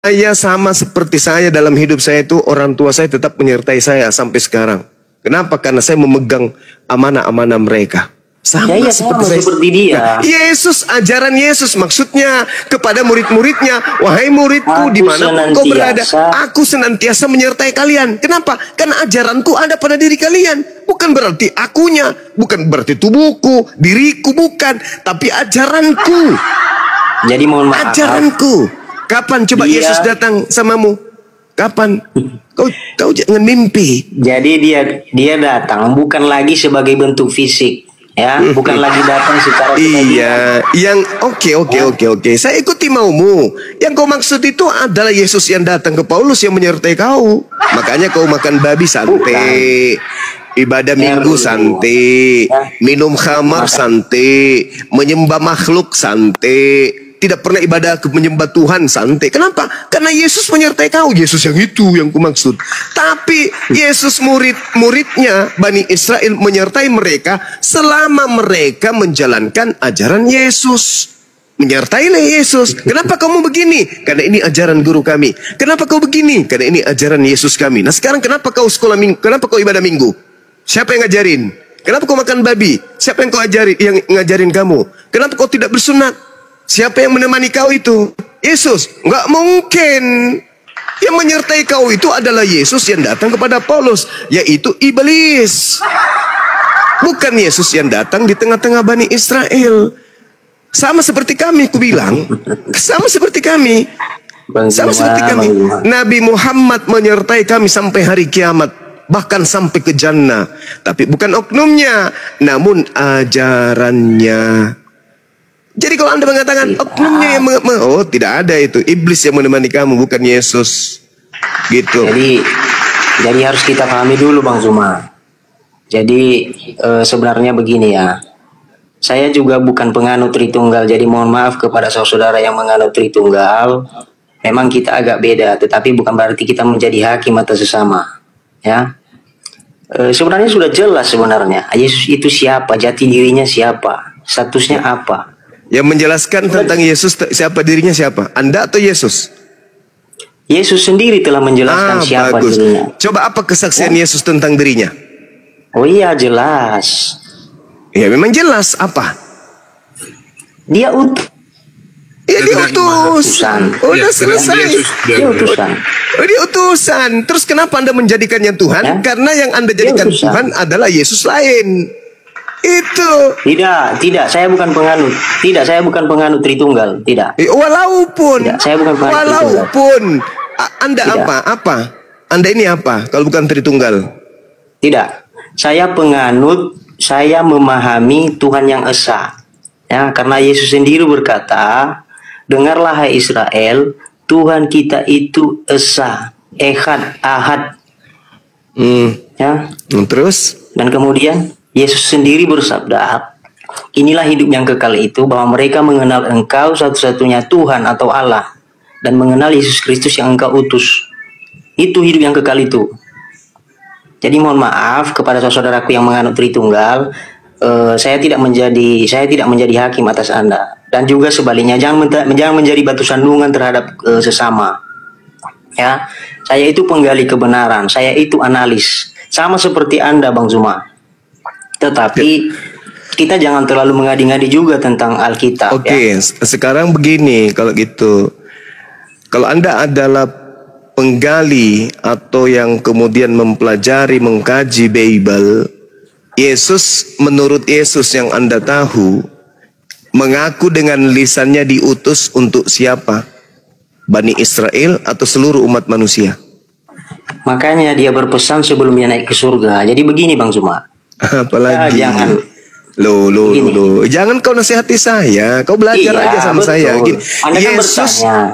Saya sama seperti saya dalam hidup saya itu, orang tua saya tetap menyertai saya sampai sekarang. Kenapa? Karena saya memegang amanah-amanah mereka. Sama Ya, seperti dia. Yesus, ajaran Yesus maksudnya kepada murid-muridnya, wahai muridku, di mana kau berada, aku senantiasa menyertai kalian. Kenapa? Karena ajaranku ada pada diri kalian. Bukan berarti akunya, bukan berarti tubuhku, diriku, bukan, tapi ajaranku. Jadi mohon maaf. Ajaranku. Kapan coba Yesus datang samamu? Kapan? Kau jangan mimpi. Jadi dia datang bukan lagi sebagai bentuk fisik, ya, bukan lagi datang secara iya, yang oke. Saya ikuti maumu. Yang kau maksud itu adalah Yesus yang datang ke Paulus yang menyertai kau. Makanya kau makan babi santai. Ibadah minggu santai, minum khamar santai, menyembah makhluk santai. Tidak pernah ibadah menyembah Tuhan santai. Kenapa? Karena Yesus menyertai kau. Yesus yang itu yang kumaksud. Tapi Yesus muridnya Bani Israel menyertai mereka selama mereka menjalankan ajaran Yesus. Menyertailah Yesus. Kenapa kamu begini? Karena ini ajaran guru kami. Kenapa kau begini? Karena ini ajaran Yesus kami. Nah sekarang kenapa kau sekolah minggu? Kenapa kau ibadah minggu? Siapa yang ngajarin? Kenapa kau makan babi? Siapa yang ngajarin kamu? Kenapa kau tidak bersunat? Siapa yang menemani kau itu? Yesus. Enggak mungkin. Yang menyertai kau itu adalah Yesus yang datang kepada Paulus, yaitu iblis. Bukan Yesus yang datang di tengah-tengah Bani Israel. Sama seperti kami, ku bilang. Sama seperti kami. Sama seperti kami. Nabi Muhammad menyertai kami sampai hari kiamat. Bahkan sampai ke jannah. Tapi bukan oknumnya, namun ajarannya. Jadi kalau Anda mengatakan oknumnya yang tidak ada itu. Iblis yang menemani kamu, bukan Yesus. Gitu. Jadi harus kita pahami dulu Bang Zuma. Jadi sebenarnya begini ya. Saya juga bukan penganut Tritunggal. Jadi mohon maaf kepada saudara yang menganut Tritunggal. Memang kita agak beda. Tetapi bukan berarti kita menjadi hakim atas sesama. Ya. Sebenarnya sudah jelas sebenarnya. Yesus itu siapa? Jati dirinya siapa? Statusnya apa? Yang menjelaskan tentang Yesus siapa, dirinya siapa? Anda atau Yesus? Yesus sendiri telah menjelaskan siapa bagus. dirinya. Coba apa kesaksian Yesus tentang dirinya? Oh iya jelas. Ya memang jelas. Apa? Dia utus. Ya dia utusan. Udah selesai. Dia utusan. Dia utusan. Terus kenapa Anda menjadikannya Tuhan? Karena yang Anda jadikan Tuhan adalah Yesus lain. Itu. Tidak, saya bukan penganut. Tidak, saya bukan penganut Tritunggal. Tidak. Walaupun. Tidak, saya bukan penganut walaupun. Anda tidak. Apa? Anda ini apa? Kalau bukan Tritunggal. Tidak. Saya penganut. Saya memahami Tuhan yang esa. Ya, karena Yesus sendiri berkata, dengarlah hai Israel, Tuhan kita itu esa, ehad, ahad. Ya. Terus? Dan kemudian Yesus sendiri bersabda, inilah hidup yang kekal itu, bahwa mereka mengenal engkau satu-satunya Tuhan atau Allah, dan mengenal Yesus Kristus yang engkau utus. Itu hidup yang kekal itu. Jadi mohon maaf kepada saudaraku yang menganut Tritunggal, saya tidak menjadi hakim atas Anda. Dan juga sebaliknya, jangan menjadi batu sandungan terhadap sesama. Ya, saya itu penggali kebenaran, saya itu analis. Sama seperti Anda Bang Zuma. Tetapi kita jangan terlalu mengadi-ngadi juga tentang Alkitab. Oke, sekarang begini kalau gitu. Kalau Anda adalah penggali atau yang kemudian mempelajari, mengkaji Bible, Yesus, menurut Yesus yang Anda tahu, mengaku dengan lisannya diutus untuk siapa? Bani Israel atau seluruh umat manusia? Makanya dia berpesan sebelum dia naik ke surga. Jadi begini Bang Zuma. Apalagi ya, jangan jangan kau nasihati saya, kau belajar aja sama betul. Saya gini.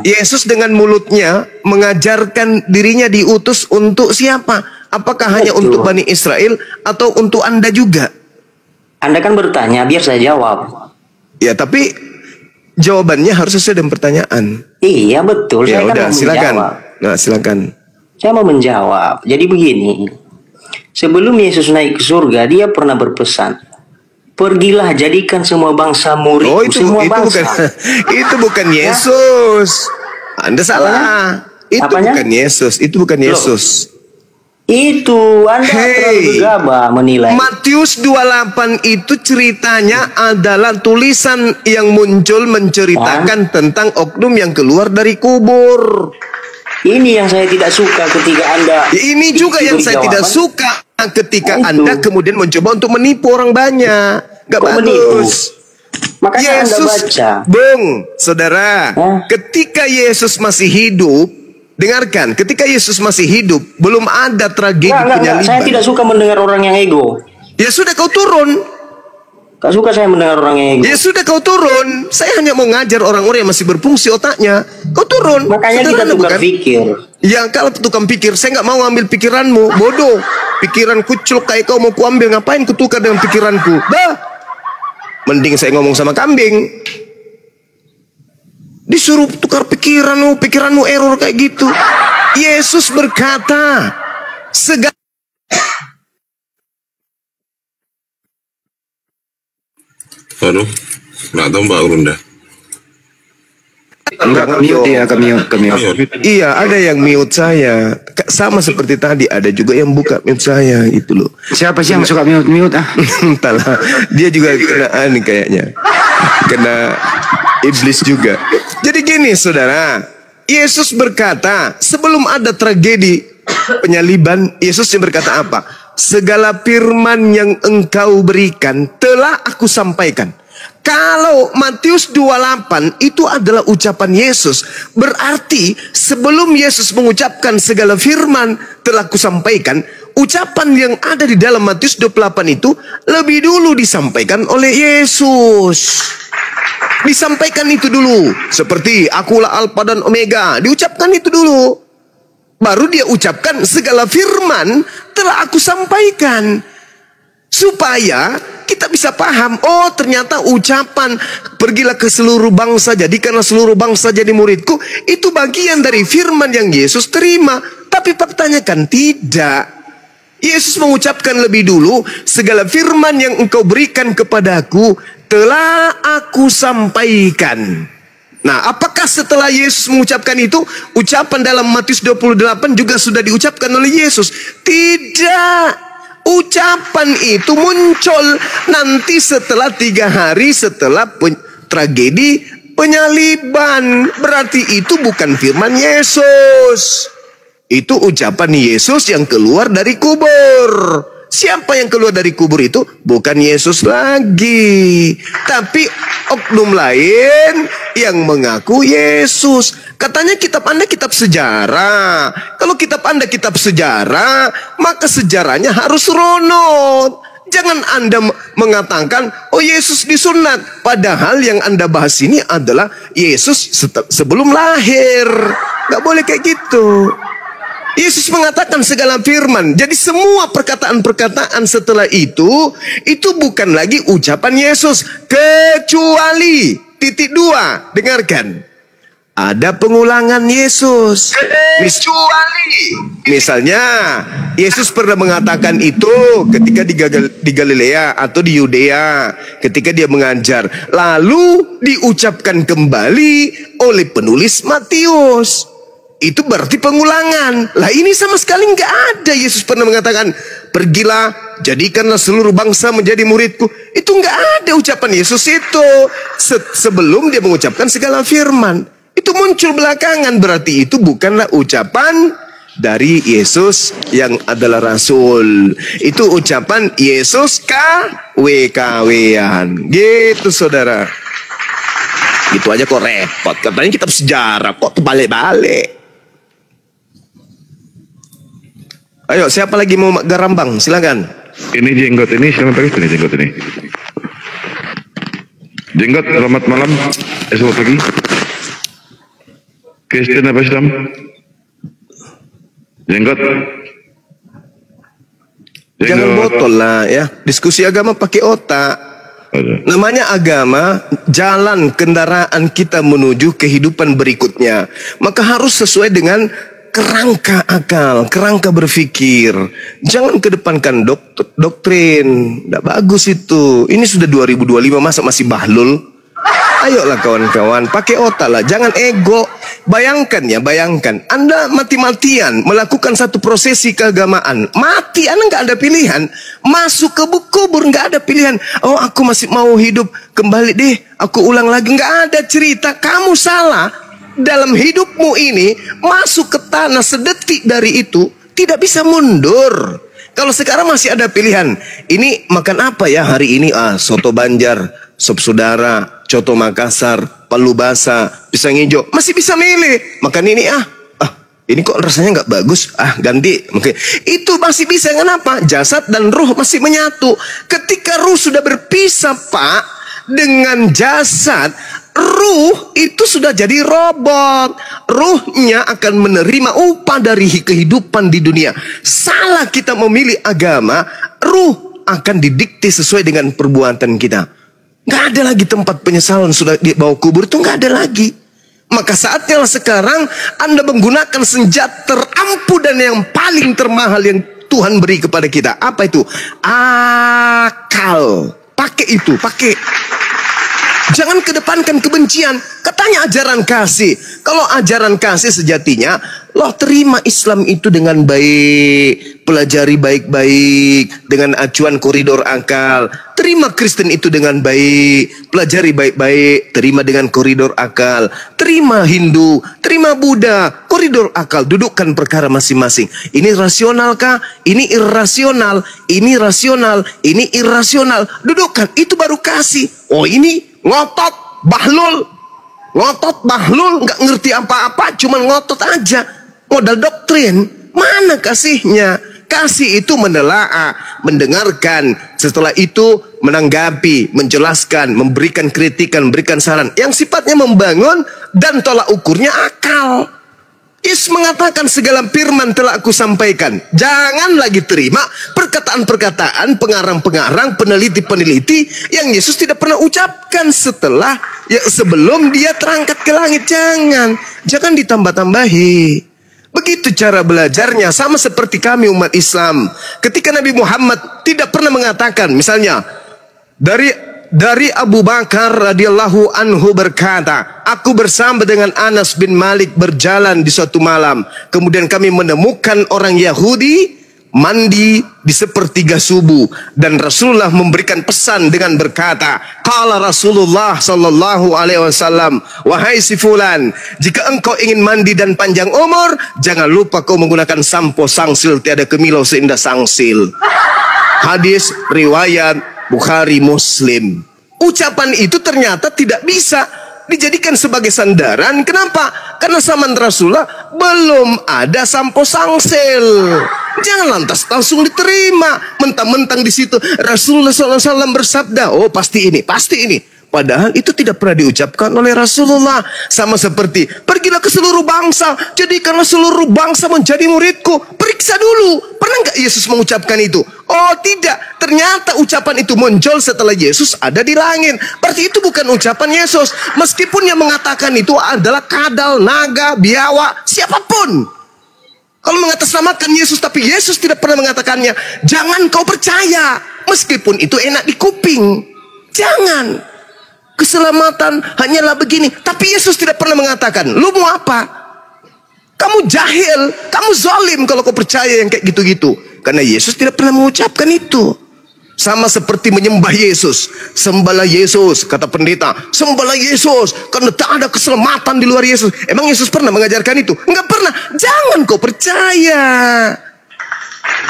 Yesus dengan mulutnya mengajarkan dirinya diutus untuk siapa? Apakah hanya untuk Bani Israel atau untuk Anda juga? Anda kan bertanya, biar saya jawab. Ya tapi jawabannya harus sesuai dengan pertanyaan. Iya betul. Ya saya udah kan silakan. Nah silakan. Saya mau menjawab. Jadi begini. Sebelum Yesus naik ke surga, dia pernah berpesan, pergilah jadikan semua bangsa murid. Oh itu semua bangsa. Itu bukan Yesus. Anda salah. Itu Apanya? bukan Yesus. Itu bukan Yesus. Itu Anda terlalu gegabah menilai. Matius 28 itu ceritanya adalah tulisan yang muncul menceritakan tentang oknum yang keluar dari kubur. Ini yang saya tidak suka ketika Anda. Ini juga yang saya tidak suka ketika Anda kemudian mencoba untuk menipu orang banyak. Gak bagus. Makanya Yesus, Anda baca. Bung, saudara, ketika Yesus masih hidup, dengarkan, ketika Yesus masih hidup, belum ada tragedi penyaliban. Saya tidak suka mendengar orang yang ego. Ya sudah kau turun. Gak suka saya mendengar orang yang ego. Ya sudah kau turun. Saya hanya mau ngajar orang-orang yang masih berfungsi otaknya. Kau turun. Makanya kita tukar pikir. Ya kalau tukang pikir, saya nggak mau ambil pikiranmu, bodoh. Pikiran kucluk kayak kau mau kuambil, ngapain kutukar dengan pikiranku? Bah. Mending saya ngomong sama kambing. Disuruh tukar pikiranmu error kayak gitu. Yesus berkata, segala Aduh, nggak tahu Mbak Runda. Enggak, mute ya, ke mute. Iya, ada yang mute saya. Sama seperti tadi, ada juga yang buka mute saya, itu loh. Siapa sih yang suka mute ah? Entahlah, dia juga kena kayaknya. Kena iblis juga. Jadi gini, saudara. Yesus berkata, sebelum ada tragedi penyaliban, Yesus yang berkata apa? Segala firman yang engkau berikan telah aku sampaikan. Kalau Matius 28 itu adalah ucapan Yesus, berarti sebelum Yesus mengucapkan segala firman telah kusampaikan, ucapan yang ada di dalam Matius 28 itu lebih dulu disampaikan oleh Yesus. Disampaikan itu dulu, seperti akulah Alfa dan Omega, diucapkan itu dulu. Baru dia ucapkan segala firman telah aku sampaikan. Supaya kita bisa paham, oh ternyata ucapan pergilah ke seluruh bangsa, jadikanlah seluruh bangsa jadi muridku, itu bagian dari firman yang Yesus terima. Tapi faktanya kan tidak. Yesus mengucapkan lebih dulu, segala firman yang engkau berikan kepadaku telah aku sampaikan. Nah, apakah setelah Yesus mengucapkan itu, ucapan dalam Matius 28 juga sudah diucapkan oleh Yesus? Tidak. Ucapan itu muncul nanti setelah 3 hari setelah tragedi penyaliban. Berarti itu bukan firman Yesus. Itu ucapan Yesus yang keluar dari kubur. Siapa yang keluar dari kubur itu? Bukan Yesus lagi, tapi oknum lain yang mengaku Yesus. Katanya kitab Anda kitab sejarah. Kalau kitab Anda kitab sejarah, maka sejarahnya harus runut. Jangan Anda mengatakan, oh Yesus disunat. Padahal yang Anda bahas ini adalah Yesus sebelum lahir. Gak boleh kayak gitu. Yesus mengatakan segala firman. Jadi semua perkataan-perkataan setelah itu bukan lagi ucapan Yesus. Kecuali, titik 2, dengarkan. Ada pengulangan Yesus. Misalnya, Yesus pernah mengatakan itu ketika di Galilea atau di Yudea. Ketika dia mengajar. Lalu diucapkan kembali oleh penulis Matius. Itu berarti pengulangan. Lah ini sama sekali nggak ada Yesus pernah mengatakan, pergilah, jadikanlah seluruh bangsa menjadi muridku. Itu nggak ada ucapan Yesus itu. Sebelum dia mengucapkan segala firman. Itu muncul belakangan, berarti itu bukanlah ucapan dari Yesus yang adalah Rasul. Itu ucapan Yesus KW-KW-an. Gitu saudara. Itu aja kok repot. Katanya kitab sejarah, kok terbalik-balik. Ayo, siapa lagi mau garambang? Silakan. Ini jenggot ini, siapa pakai ini jenggot ini? Jenggot, selamat malam. Selamat pagi. Kristen apa Islam? Jenggot. Jangan botol lah ya. Diskusi agama pakai otak. Namanya agama, jalan kendaraan kita menuju kehidupan berikutnya. Maka harus sesuai dengan kerangka akal, kerangka berpikir. Jangan kedepankan doktrin. Tidak bagus itu. Ini sudah 2025, masa masih bahlul? Ayolah kawan-kawan, pakai otak lah, jangan ego. Bayangkan ya, bayangkan Anda mati-matian melakukan satu prosesi keagamaan, mati, Anda nggak ada pilihan. Masuk ke kubur nggak ada pilihan. Oh, aku masih mau hidup kembali deh, aku ulang lagi. Nggak ada cerita. Kamu salah dalam hidupmu ini. Masuk ke tanah sedetik dari itu tidak bisa mundur. Kalau sekarang masih ada pilihan. Ini makan apa ya hari ini? Soto Banjar, sop saudara, coto Makassar, palu basah, pisang hijau. Masih bisa milih. Makan ini ini kok rasanya nggak bagus. Ganti. Mungkin itu masih bisa. Kenapa? Jasad dan ruh masih menyatu. Ketika ruh sudah berpisah, Pak, dengan jasad, ruh itu sudah jadi robot. Ruhnya akan menerima upah dari kehidupan di dunia. Salah kita memilih agama, ruh akan didikte sesuai dengan perbuatan kita. Nggak ada lagi tempat penyesalan sudah dibawa kubur, itu nggak ada lagi. Maka saatnya sekarang Anda menggunakan senjata terampuh dan yang paling termahal yang Tuhan beri kepada kita. Apa itu? Akal. Pakai itu, pakai. Jangan kedepankan kebencian. Katanya ajaran kasih. Kalau ajaran kasih sejatinya, loh, terima Islam itu dengan baik, pelajari baik-baik dengan acuan koridor akal. Terima Kristen itu dengan baik, pelajari baik-baik, terima dengan koridor akal. Terima Hindu, terima Buddha, koridor akal. Dudukkan perkara masing-masing. Ini rasionalkah? Ini irrasional. Ini rasional. Ini irrasional. Dudukkan. Itu baru kasih. Oh, ini ngotot, bahlul, nggak ngerti apa-apa, cuman ngotot aja, modal doktrin. Mana kasihnya? Kasih itu menelaah, mendengarkan, setelah itu menanggapi, menjelaskan, memberikan kritikan, memberikan saran yang sifatnya membangun dan tolak ukurnya akal. Yesus mengatakan segala firman telah aku sampaikan. Jangan lagi terima perkataan-perkataan pengarang-pengarang, peneliti-peneliti yang Yesus tidak pernah ucapkan sebelum dia terangkat ke langit. Jangan ditambah-tambahi. Begitu cara belajarnya, sama seperti kami umat Islam. Ketika Nabi Muhammad tidak pernah mengatakan, misalnya dari Abu Bakar radhiyallahu anhu berkata, aku bersama dengan Anas bin Malik berjalan di suatu malam. Kemudian kami menemukan orang Yahudi mandi di sepertiga subuh. Dan Rasulullah memberikan pesan dengan berkata, qala Rasulullah sallallahu alaihi wasallam, wahai si fulan, jika engkau ingin mandi dan panjang umur, jangan lupa kau menggunakan sampo sangsil, tiada kemilau seindah sangsil. Hadis riwayat Bukhari Muslim. Ucapan itu ternyata tidak bisa dijadikan sebagai sandaran. Kenapa? Karena zaman Rasulullah belum ada sampo sangsil. Jangan lantas langsung diterima mentang-mentang di situ Rasulullah SAW bersabda, oh pasti ini. Padahal itu tidak pernah diucapkan oleh Rasulullah. Sama seperti, pergilah ke seluruh bangsa, jadikanlah seluruh bangsa menjadi muridku. Periksa dulu, pernah nggak Yesus mengucapkan itu? Oh tidak, ternyata ucapan itu muncul setelah Yesus ada di langit. Berarti itu bukan ucapan Yesus. Meskipun yang mengatakan itu adalah kadal, naga, biawa, siapapun. Kalau mengatasnamakan Yesus, tapi Yesus tidak pernah mengatakannya, jangan kau percaya. Meskipun itu enak di kuping. Jangan. Keselamatan hanyalah begini. Tapi Yesus tidak pernah mengatakan, lu mau apa? Kamu jahil, kamu zalim kalau kau percaya yang kayak gitu-gitu. Karena Yesus tidak pernah mengucapkan itu. Sama seperti menyembah Yesus. Sembahlah Yesus, kata pendeta. Sembahlah Yesus, karena tak ada keselamatan di luar Yesus. Emang Yesus pernah mengajarkan itu? Enggak pernah. Jangan kau percaya.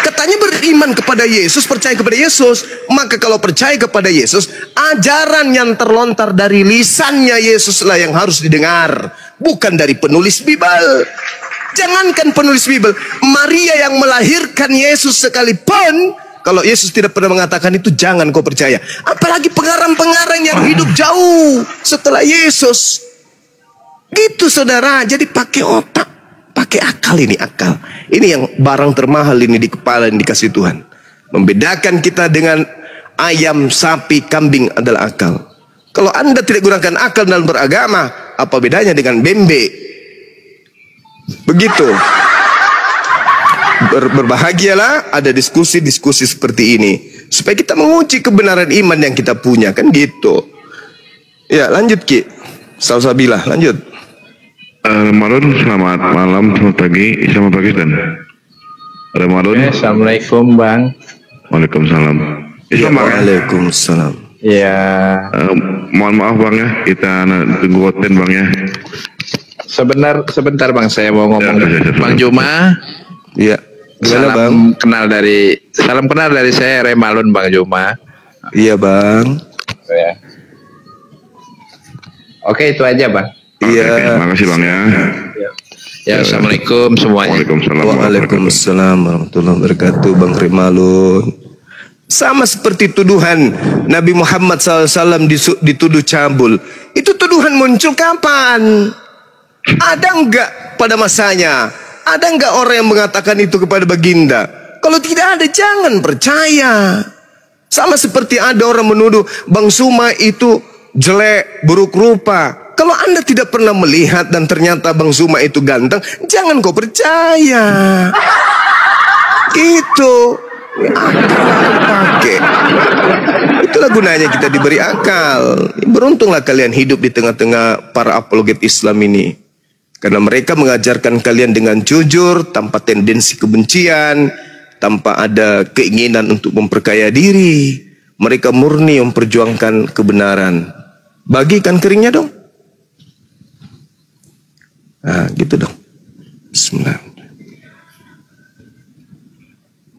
Katanya beriman kepada Yesus, percaya kepada Yesus. Maka kalau percaya kepada Yesus, ajaran yang terlontar dari lisannya Yesus lah yang harus didengar, bukan dari penulis Bible. Jangankan penulis Bible, Maria yang melahirkan Yesus sekalipun, kalau Yesus tidak pernah mengatakan itu, jangan kau percaya. Apalagi pengarang-pengarang yang hidup jauh setelah Yesus. Gitu saudara, jadi pakai otak. Pakai akal ini, akal. Ini yang barang termahal ini di kepala yang dikasih Tuhan. Membedakan kita dengan ayam, sapi, kambing adalah akal. Kalau Anda tidak gunakan akal dalam beragama, apa bedanya dengan bembe? Begitu. Berbahagialah ada diskusi-diskusi seperti ini. Supaya kita menguji kebenaran iman yang kita punya, kan gitu. Ya, lanjut Ki. Salsabilah, lanjut. Ramadan, selamat malam, selamat pagi, selamat pagi dan Ramadan. Assalamualaikum Bang. Waalaikumsalam. Ya, Islam Bang ya? Waalaikumsalam. Ya, Mohon maaf Bang ya, kita tunggu hoten Bang ya. sebentar Bang, saya mau ngomong. Ya. Bang Juma, Iya. Gimana Bang? Salam kenal dari saya Remalun Bang Juma. Iya Bang. Ya. Oke, itu aja Bang. Iya. Terima kasih Bang ya. Ya, Assalamualaikum semuanya. Waalaikumsalam. Waalaikumsalam warahmatullahi wabarakatuh. Bang Rimalun. Sama seperti tuduhan Nabi Muhammad SAW dituduh cabul. Itu tuduhan muncul kapan? Ada enggak pada masanya? Ada enggak orang yang mengatakan itu kepada baginda? Kalau tidak ada, jangan percaya. Sama seperti ada orang menuduh Bang Suma itu jelek, buruk rupa. Kalau Anda tidak pernah melihat dan ternyata Bang Suma itu ganteng, jangan kau percaya. Gitu. Pakai. Itulah gunanya kita diberi akal. Beruntunglah kalian hidup di tengah-tengah para apologet Islam ini. Karena mereka mengajarkan kalian dengan jujur, tanpa tendensi kebencian, tanpa ada keinginan untuk memperkaya diri. Mereka murni memperjuangkan kebenaran. Bagikan keringnya dong. Nah, gitu dong. Bismillah.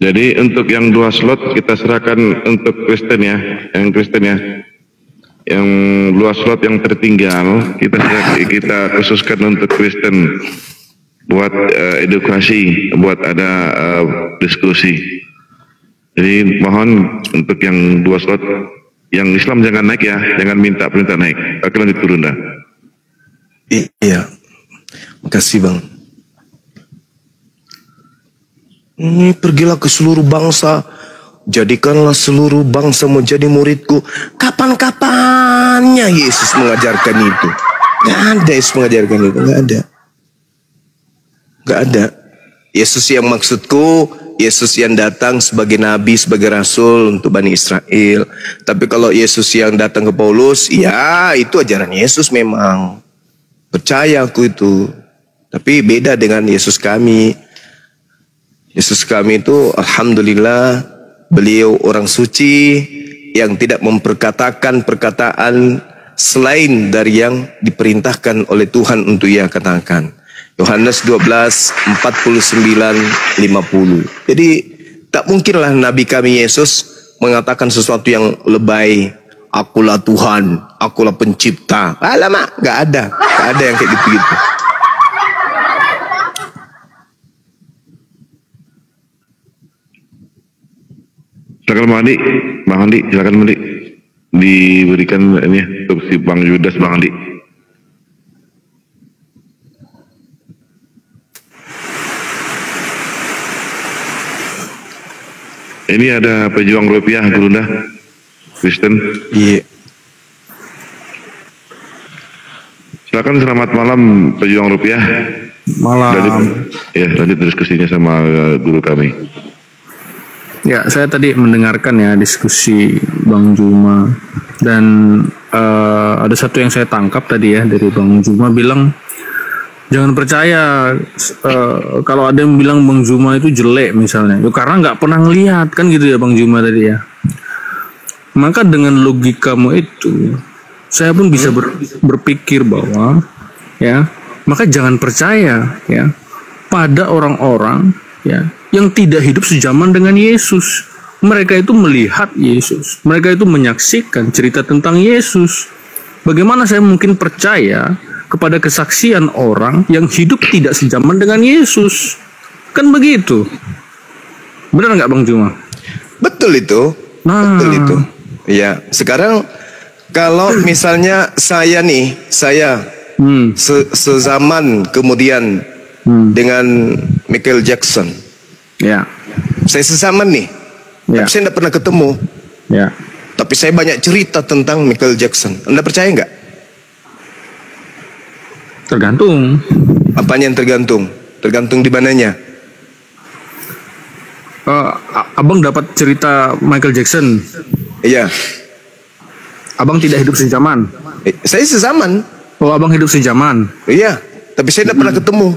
Jadi untuk yang 2 slot kita serahkan untuk Kristen ya, yang Kristen ya. Yang 2 slot yang tertinggal kita khususkan untuk Kristen buat edukasi, buat ada diskusi. Jadi mohon untuk yang 2 slot, yang Islam jangan naik ya, jangan minta perintah naik. Oke, lanjut turun dah. Iya. Makasih Bang. Ini pergilah ke seluruh bangsa. Jadikanlah seluruh bangsa menjadi muridku. Kapan-kapannya Yesus mengajarkan itu? Gak ada Yesus mengajarkan itu. Gak ada. Gak ada. Yesus yang maksudku, Yesus yang datang sebagai nabi, sebagai rasul untuk Bani Israel. Tapi kalau Yesus yang datang ke Paulus, ya itu ajaran Yesus memang. Percaya aku itu. Tapi beda dengan Yesus kami. Yesus kami itu alhamdulillah beliau orang suci yang tidak memperkatakan perkataan selain dari yang diperintahkan oleh Tuhan untuk ia katakan. Yohanes 12:49-50. Jadi tak mungkinlah Nabi kami Yesus mengatakan sesuatu yang lebay. Akulah Tuhan, akulah pencipta. Alamak, gak ada yang kayak gitu-gitu. Silakan Bang Andi, silakan Bang Andi. Diberikan ini untuk si Bang Yudas, Bang Andi. Ini ada pejuang rupiah, Gurunda, Kristen. Iya. Silakan, selamat malam pejuang rupiah. Malam. Lanjut diskusinya sama guru kami. Ya, saya tadi mendengarkan ya diskusi Bang Juma dan ada satu yang saya tangkap tadi ya dari Bang Juma bilang jangan percaya kalau ada yang bilang Bang Juma itu jelek misalnya, karena nggak pernah ngelihat kan gitu ya Bang Juma tadi ya. Maka dengan logikamu itu saya pun bisa berpikir bahwa ya maka jangan percaya ya pada orang-orang ya yang tidak hidup sejaman dengan Yesus. Mereka itu melihat Yesus, mereka itu menyaksikan cerita tentang Yesus. Bagaimana saya mungkin percaya kepada kesaksian orang yang hidup tidak sejaman dengan Yesus? Kan begitu. Benar nggak Bang Juma? Betul itu. Betul itu. Ya, sekarang kalau misalnya saya sezaman kemudian dengan Michael Jackson. Ya. Saya sezaman nih. Ya. Tapi saya tidak pernah ketemu. Ya. Tapi saya banyak cerita tentang Michael Jackson. Anda percaya nggak? Tergantung. Apanya yang tergantung? Tergantung di mananya? Abang dapat cerita Michael Jackson. Iya. Abang tidak hidup sezaman. Saya sezaman. Oh, abang hidup sezaman. Iya, tapi saya tidak pernah ketemu.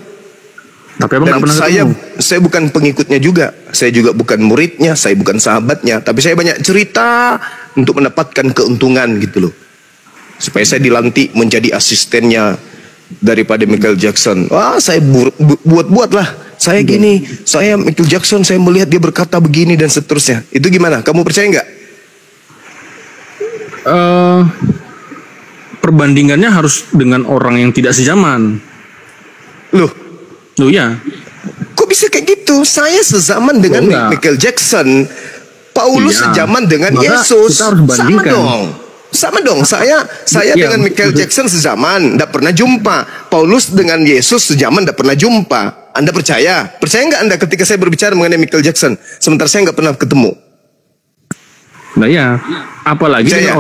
Tapi abang Dan nggak pernah ketemu. saya bukan pengikutnya juga. Saya juga bukan muridnya, saya bukan sahabatnya. Tapi saya banyak cerita untuk mendapatkan keuntungan gitu loh. Supaya saya dilantik menjadi asistennya daripada Michael Jackson. Wah, saya buat-buat lah. Saya gini, saya Michael Jackson, saya melihat dia berkata begini dan seterusnya. Itu gimana? Kamu percaya nggak? Perbandingannya harus dengan orang yang tidak sezaman. Loh, Ya. kok bisa kayak gitu? Saya sezaman dengan enggak. Michael Jackson. Paulus Iya. sezaman dengan Maka Yesus. kita harus bandingkan. Sama dong. Saya Iya, dengan Michael betul. Jackson sezaman, tidak pernah jumpa. Paulus dengan Yesus sezaman, tidak pernah jumpa. Anda percaya? Percaya nggak Anda ketika saya berbicara mengenai Michael Jackson, sementara saya nggak pernah ketemu? Nah ya, apalagi Percaya?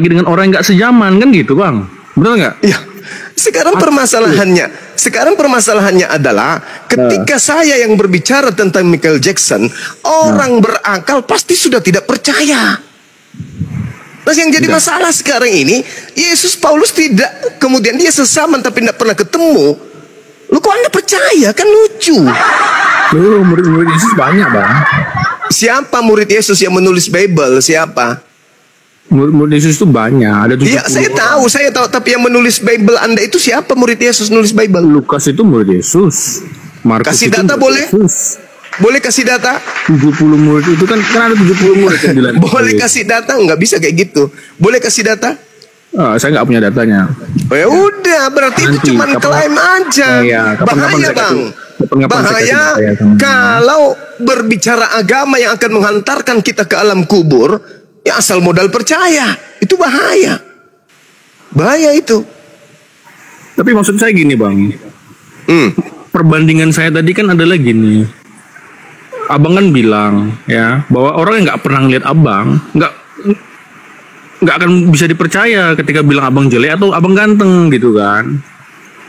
dengan orang yang nggak sezaman kan gitu bang, betul nggak? Iya. Sekarang permasalahannya adalah ketika saya yang berbicara tentang Michael Jackson, orang berakal pasti sudah tidak percaya. Nah, yang jadi masalah sekarang ini, Yesus Paulus tidak, kemudian dia sesaman tapi tidak pernah ketemu. Lu kok Anda percaya? Kan lucu. Loh, murid-murid Yesus banyak bang. Siapa murid Yesus yang menulis Bible? Siapa? Murid Yesus itu banyak. Ada 70 Iya, saya orang. tahu. Tapi yang menulis Bible Anda itu siapa murid Yesus nulis Bible? Lukas itu murid Yesus. Markus Kasih itu data murid boleh? Yesus. Boleh kasih data? 70 murid itu kan ada 70 murid yang dilantik. Boleh kasih data? Nggak bisa kayak gitu. Boleh kasih data? Saya nggak punya datanya. Oh, ya udah, berarti itu Nanti, cuma kapan- klaim aja. Iya, kapan-kapan Bahaya saya bang. kasih- kapan-kapan saya kasih Bahaya data ya, teman-teman. kalau berbicara agama yang akan menghantarkan kita ke alam kubur, ya asal modal percaya. Itu bahaya. Bahaya itu. Tapi maksud saya gini bang, perbandingan saya tadi kan adalah gini. Abang kan bilang ya bahwa orang yang nggak pernah ngeliat abang nggak akan bisa dipercaya ketika bilang abang jelek atau abang ganteng gitu kan.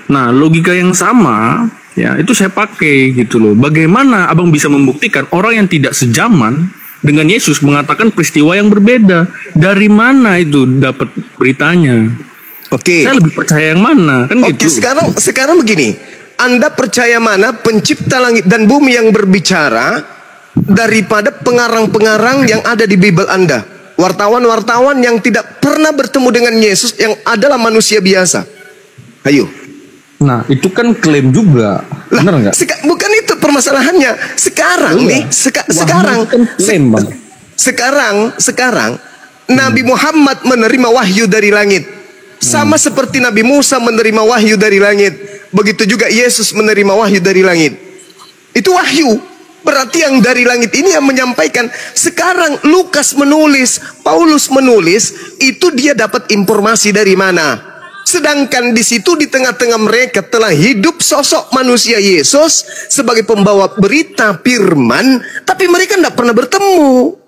Nah logika yang sama ya itu saya pakai gitu loh. Bagaimana abang bisa membuktikan orang yang tidak sejaman dengan Yesus mengatakan peristiwa yang berbeda? Dari mana itu dapat beritanya? Oke. Saya lebih percaya yang mana kan Oke, gitu. sekarang begini. Anda percaya mana pencipta langit dan bumi yang berbicara daripada pengarang-pengarang yang ada di Bible Anda? Wartawan-wartawan yang tidak pernah bertemu dengan Yesus yang adalah manusia biasa. Ayo. Nah itu kan klaim juga, Lah, benar nggak? bukan itu permasalahannya. Sekarang nih, sekarang Itu kan klaim bang. sekarang Nabi Muhammad menerima wahyu dari langit. Sama seperti Nabi Musa menerima wahyu dari langit. Begitu juga Yesus menerima wahyu dari langit. Itu wahyu. Berarti yang dari langit ini yang menyampaikan. Sekarang Lukas menulis, Paulus menulis, itu dia dapat informasi dari mana? Sedangkan di situ di tengah-tengah mereka telah hidup sosok manusia Yesus sebagai pembawa berita firman, tapi mereka tidak pernah bertemu.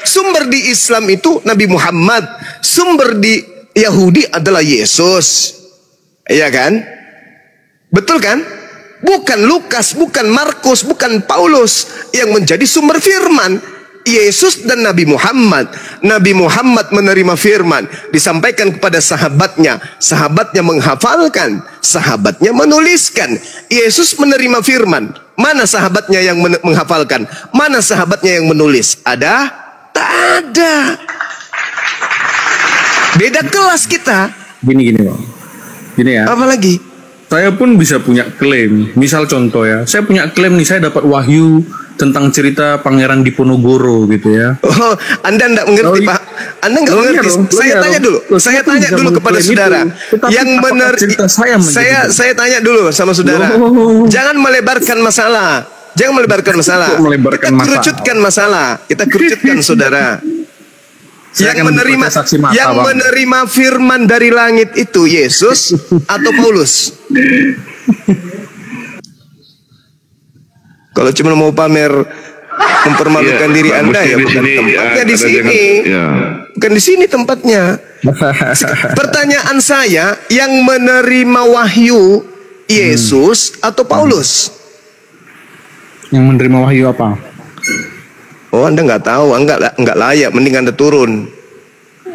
Sumber di Islam itu Nabi Muhammad, sumber di Yahudi adalah Yesus. Iya kan? Betul kan? Bukan Lukas, bukan Markus, bukan Paulus yang menjadi sumber firman. Yesus dan Nabi Muhammad. Nabi Muhammad menerima firman, disampaikan kepada sahabatnya. Sahabatnya menghafalkan, sahabatnya menuliskan. Yesus menerima firman. Mana sahabatnya yang menghafalkan? Mana sahabatnya yang menulis? Ada? Tak ada. Beda kelas kita. Gini bang, gini ya. Apalagi? Saya pun bisa punya klaim. Misal contoh ya, saya punya klaim nih, saya dapat wahyu tentang cerita Pangeran Diponegoro gitu ya. Oh, Anda tidak mengerti, Pak. Anda nggak mengerti. Saya tanya dulu. Saya tanya dulu kepada saudara. Yang saya tanya dulu sama saudara. Jangan melebarkan masalah. Jangan melebarkan masalah. Kita kerucutkan masalah. Kita kerucutkan saudara. Yang menerima firman dari langit itu Yesus atau Paulus? Kalau cuma mau pamer mempermalukan diri Anda ya bukan tempatnya di sini. Bukan di sini tempatnya. Pertanyaan saya, yang menerima wahyu Yesus atau Paulus? Yang menerima wahyu apa? Oh, Anda nggak tahu, nggak layak, mending Anda turun.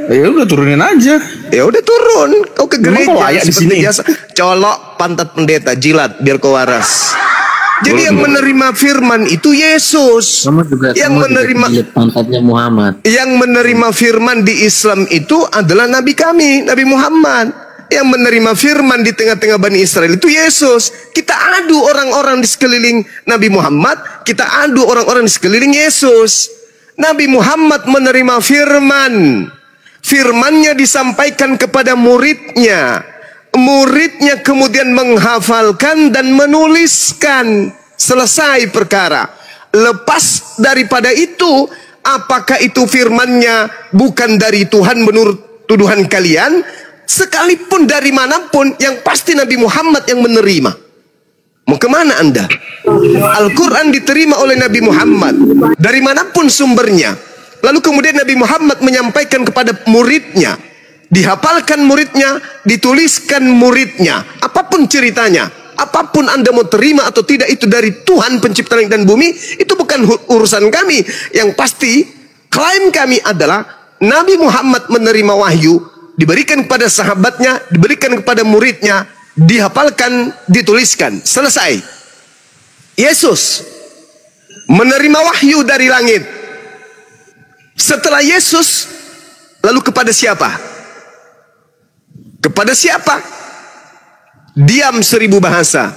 Ya udah turunin aja. Ya udah turun, kau ke Memang gereja kau layak di seperti sini? biasa. Colok pantat pendeta, jilat biar kau waras. Jadi yang menerima firman itu Yesus. Yang menerima pantatnya Muhammad. Yang menerima firman di Islam itu adalah Nabi kami, Nabi Muhammad. Yang menerima firman di tengah-tengah Bani Israel itu Yesus. Kita adu orang-orang di sekeliling Nabi Muhammad, kita adu orang-orang di sekeliling Yesus. Nabi Muhammad menerima firman. Firmannya disampaikan kepada muridnya. Muridnya kemudian menghafalkan dan menuliskan. Selesai perkara. Lepas daripada itu, apakah itu firmannya bukan dari Tuhan menurut tuduhan kalian? Sekalipun dari manapun, yang pasti Nabi Muhammad yang menerima. Mau kemana Anda? Al-Quran diterima oleh Nabi Muhammad dari manapun sumbernya. Lalu kemudian Nabi Muhammad menyampaikan kepada muridnya, dihafalkan muridnya, dituliskan muridnya. Apapun ceritanya, apapun Anda mau terima atau tidak, itu dari Tuhan pencipta langit dan bumi. Itu bukan urusan kami. Yang pasti klaim kami adalah Nabi Muhammad menerima wahyu, diberikan kepada sahabatnya, diberikan kepada muridnya, dihafalkan, dituliskan. Selesai. Yesus menerima wahyu dari langit. Setelah Yesus, lalu kepada siapa? Kepada siapa? Diam 1000 bahasa.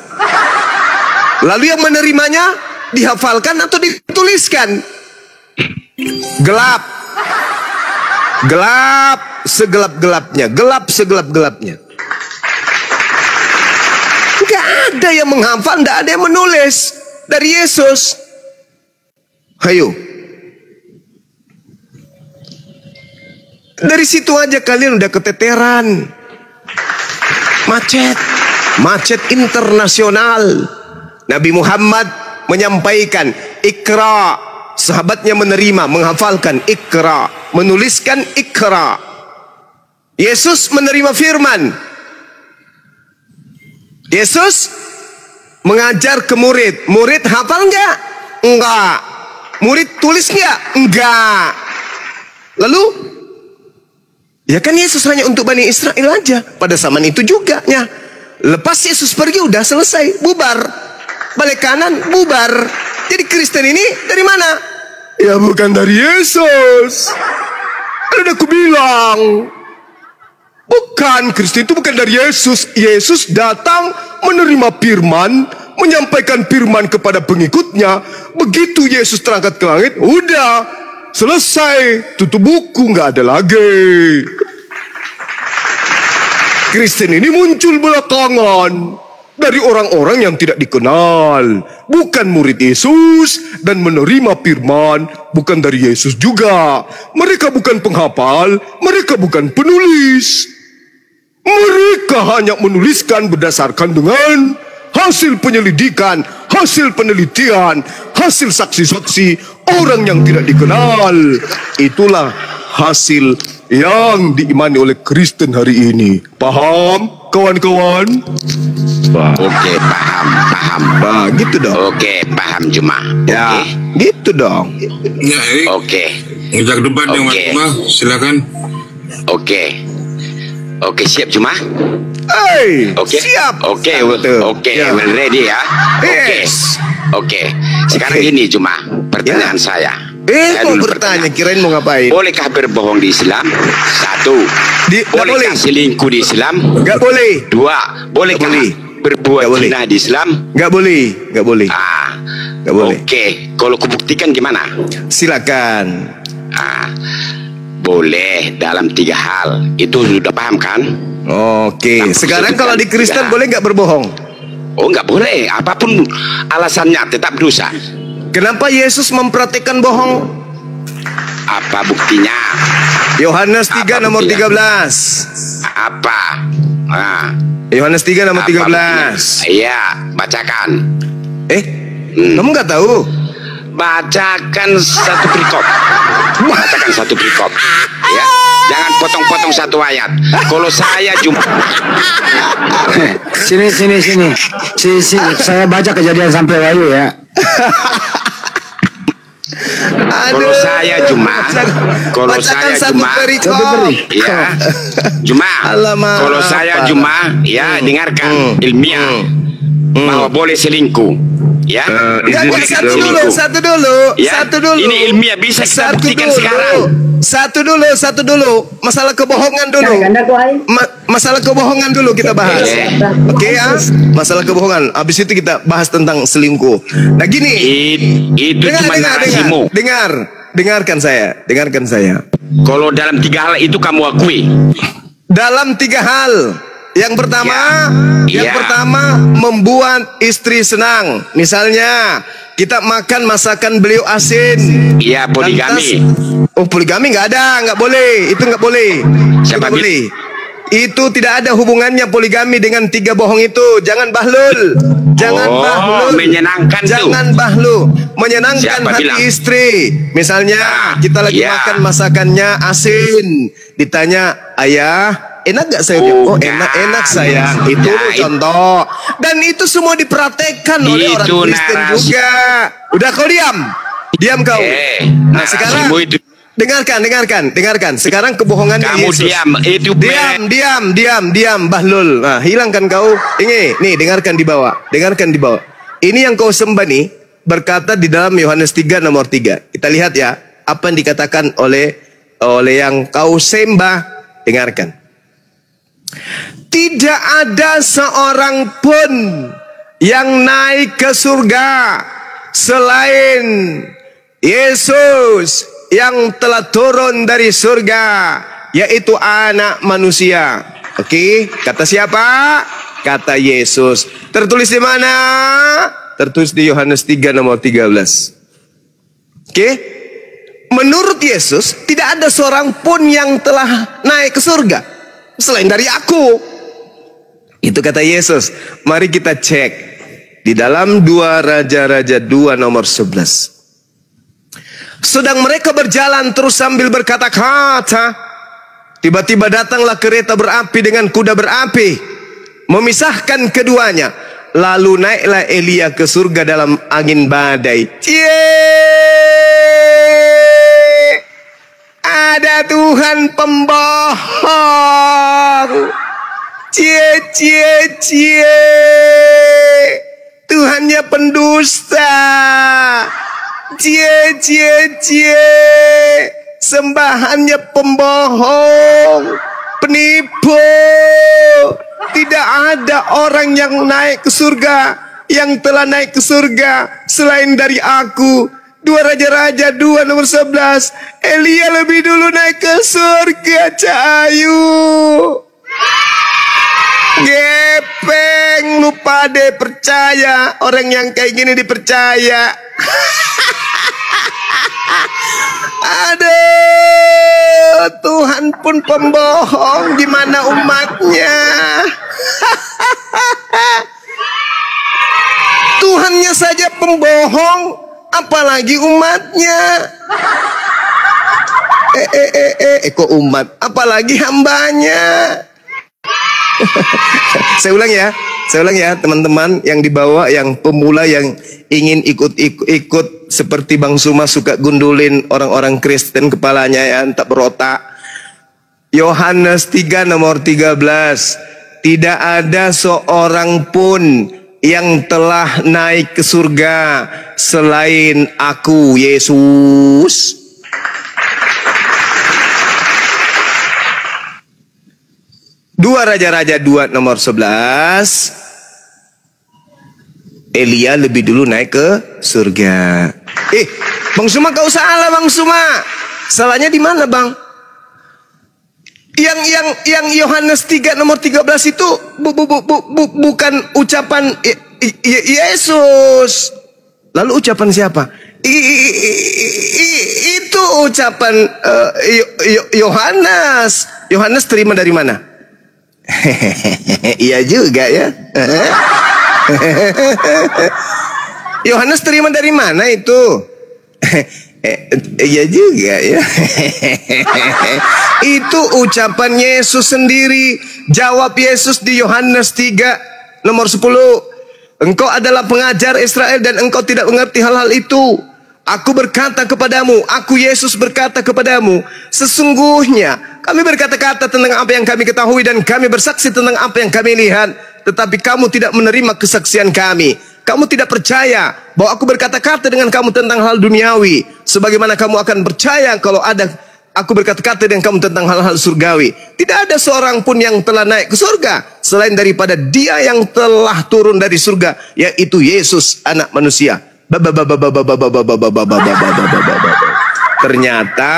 Lalu yang menerimanya dihafalkan atau dituliskan? Gelap. Gelap segelap-gelapnya, gelap segelap-gelapnya. Enggak ada yang menghafal, enggak ada yang menulis dari Yesus. Hayo. Dari situ aja kalian udah keteteran. Macet internasional. Nabi Muhammad menyampaikan Iqra. Sahabatnya menerima, menghafalkan Iqra, menuliskan Iqra. Yesus menerima firman. Yesus mengajar ke murid. Murid hafal enggak? Enggak. Murid tulis enggak? Enggak. Lalu, ya kan Yesus hanya untuk Bani Israel aja. Pada zaman itu juga ya. Lepas Yesus pergi udah selesai, bubar. Balik kanan, bubar. Jadi Kristen ini dari mana? Ya bukan dari Yesus. Udah aku bilang. Bukan, Kristen itu bukan dari Yesus. Yesus datang menerima firman, menyampaikan firman kepada pengikutnya. Begitu Yesus terangkat ke langit, udah selesai, tutup buku, nggak ada lagi. Kristen ini muncul belakangan dari orang-orang yang tidak dikenal, bukan murid Yesus, dan menerima firman bukan dari Yesus juga. Mereka bukan penghafal, mereka bukan penulis. Mereka hanya menuliskan berdasarkan dengan hasil penyelidikan, hasil penelitian, hasil saksi-saksi orang yang tidak dikenal. Itulah hasil yang diimani oleh Kristen hari ini. Paham, kawan-kawan? Oke, paham. Nah, gitu dong. Oke, paham Juma. Ya, gitu dong. Ya, ini Oke. ngejak debat yang Oke. Mas, silakan. Oke, siap Juma? Hey, Oke. siap. Oke, Betul. oke, Ya. well ready ya. Yes. Oke. Sekarang Oke. gini Juma, pertanyaan Ya. saya. Saya Mau dulu bertanya, bertanya. kirain mau ngapain? Bolehkah berbohong di Islam? 1. Nggak boleh. Bolehkah selingkuh di Islam? Nggak boleh. 2. Bolehkah Nggak boleh. berbuat Nggak boleh. zina di Islam? Nggak boleh, nggak boleh. Nggak boleh. Oke, kalau kubuktikan gimana? Silakan. Boleh dalam 3 hal. Itu sudah paham kan? Oke. Tanpa Sekarang disebutkan kalau di Kristen tiga. boleh nggak berbohong? Oh, nggak boleh. Apapun alasannya tetap dosa. Kenapa Yesus mempraktikkan bohong? Apa buktinya? Yohanes 3 Apa nomor buktinya? 13. Apa? Yohanes 3 nomor Apa 13. buktinya? Iya, bacakan. Kamu nggak tahu? Bacakan satu perikop. Bacakan satu perikop. Ya, jangan potong-potong satu ayat. Kalau saya jumpa Sini. Saya baca Kejadian sampai Wahyu ya. Kalau saya cuma, kalau bacakan saya satu cuma, perikop. ya, cuma, Alamak, kalau saya apa? cuma, ya dengarkan ilmiah bahwa boleh selingkuh, ya. Enggak, Boleh satu selingkuh. dulu. Ya, ini ilmiah bisa kita buktikan sekarang. Satu dulu. Masalah kebohongan dulu. Masalah kebohongan dulu kita bahas. Oke ya? Masalah kebohongan. Habis itu kita bahas tentang selingkuh. Nah gini. Itu cuma narasimu. Dengarkan saya. Kalau dalam 3 hal itu kamu akui. Dalam 3 hal. Yang pertama membuat istri senang. Misalnya kita makan masakan beliau asin. Iya, poligami. Poligami nggak boleh. Itu nggak boleh. Siapa boleh. Itu tidak ada hubungannya poligami dengan 3 bohong itu. Jangan bahlul. Menyenangkan Jangan bahlul. Menyenangkan Siapa hati bilang? istri. Misalnya kita lagi makan masakannya asin. Ditanya, ayah, enak gak saya? Enak sayang. Itu contoh. Dan itu semua dipraktekkan oleh orang Kristen juga. Udah kau diam kau. Nah sekarang dengarkan. Sekarang kebohongannya kamu Yesus. Diam bahlul. Nah, hilangkan kau. Nih dengarkan di bawah. Ini yang kau sembah nih berkata di dalam Yohanes 3 nomor 3. Kita lihat ya apa yang dikatakan oleh yang kau sembah. Dengarkan. Tidak ada seorang pun yang naik ke surga selain Yesus yang telah turun dari surga, yaitu Anak Manusia. Oke, kata siapa? Kata Yesus. Tertulis di mana? Tertulis di Yohanes 3 nomor 13. Oke. Menurut Yesus, tidak ada seorang pun yang telah naik ke surga selain dari aku. Itu kata Yesus. Mari kita cek di dalam 2 Raja-Raja 2 nomor 11. Sedang mereka berjalan terus sambil berkata-kata, tiba-tiba datanglah kereta berapi dengan kuda berapi, memisahkan keduanya. Lalu naiklah Elia ke surga dalam angin badai. Ada Tuhan pembohong. Tuhannya pendusta. Sembahannya pembohong, penipu. Tidak ada orang yang naik ke surga, yang telah naik ke surga selain dari aku. 2 Raja-Raja 2 nomor 11. Elia lebih dulu naik ke surga, Cahayu. Gepeng, lu pada percaya. Orang yang kayak gini dipercaya. Aduh, Tuhan pun pembohong, gimana umatnya? Tuhannya saja pembohong, apalagi umatnya. Kok umat, apalagi hambanya. Saya ulang ya teman-teman yang dibawa, yang pemula yang ingin ikut seperti Bang Suma suka gundulin orang-orang Kristen kepalanya ya, tak berotak. Yohanes 3 nomor 13. Tidak ada seorang pun yang telah naik ke surga selain aku, Yesus. Dua Raja-Raja 2 nomor 11. Elia lebih dulu naik ke surga. Bang Suma kau salah, Bang Suma. Salahnya di mana, Bang? Yang Yohanes 3 nomor 13 itu bukan ucapan Yesus. Lalu ucapan siapa? Itu ucapan Yohanes. Yohanes terima dari mana? Iya juga ya. Yohanes terima dari mana itu? Iya juga ya. Itu ucapan Yesus sendiri. Jawab Yesus di Yohanes 3 nomor 10. Engkau adalah pengajar Israel dan engkau tidak mengerti hal-hal itu. Aku berkata kepadamu, aku Yesus berkata kepadamu, sesungguhnya kami berkata-kata tentang apa yang kami ketahui dan kami bersaksi tentang apa yang kami lihat, tetapi kamu tidak menerima kesaksian kami. Kamu tidak percaya bahwa aku berkata-kata dengan kamu tentang hal duniawi, sebagaimana kamu akan percaya kalau ada aku berkata-kata dengan kamu tentang hal-hal surgawi. Tidak ada seorang pun yang telah naik ke surga selain daripada Dia yang telah turun dari surga, yaitu Yesus anak manusia. Ternyata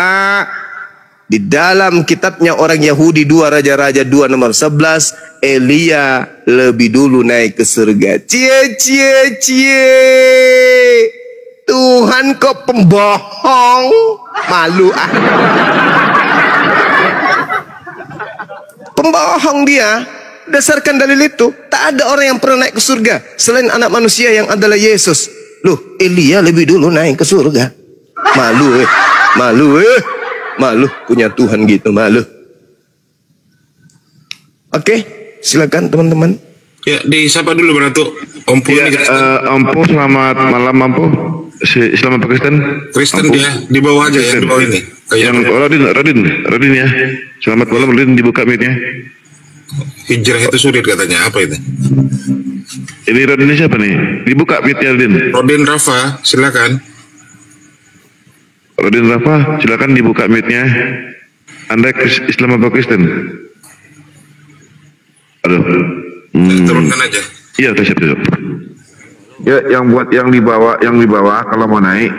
di dalam kitabnya orang Yahudi 2 Raja-Raja 2 nomor 11, Elia lebih dulu naik ke surga. Cie. Tuhan kok pembohong. Malu ah. Pembohong dia. Dasarkan dalil itu, tak ada orang yang pernah naik ke surga selain anak manusia yang adalah Yesus. Loh, Elia lebih dulu naik ke surga. Malu punya Tuhan gitu, malu. Oke, silakan teman-teman. Ya, disapa dulu Beratuk. Om Pu Ya, ini Kristen. Om Pu, selamat malam Om Pu. Islam apa Kristen? Kristen Om Pu. dia di bawah aja ya, di bawah ini. Yang Rodin ya. Selamat malam Rodin, dibuka mic-nya. Hijrah itu sulit katanya, apa itu? Ini Rodin ini siapa nih? Dibuka mic-nya Rodin. Rodin Rafa, silakan. Rodin Rafa, silakan dibuka mic-nya. Anda Islam apa Kristen? Aduh. Turunkan aja. Iya, siap. Ya, yang di bawah kalau mau naik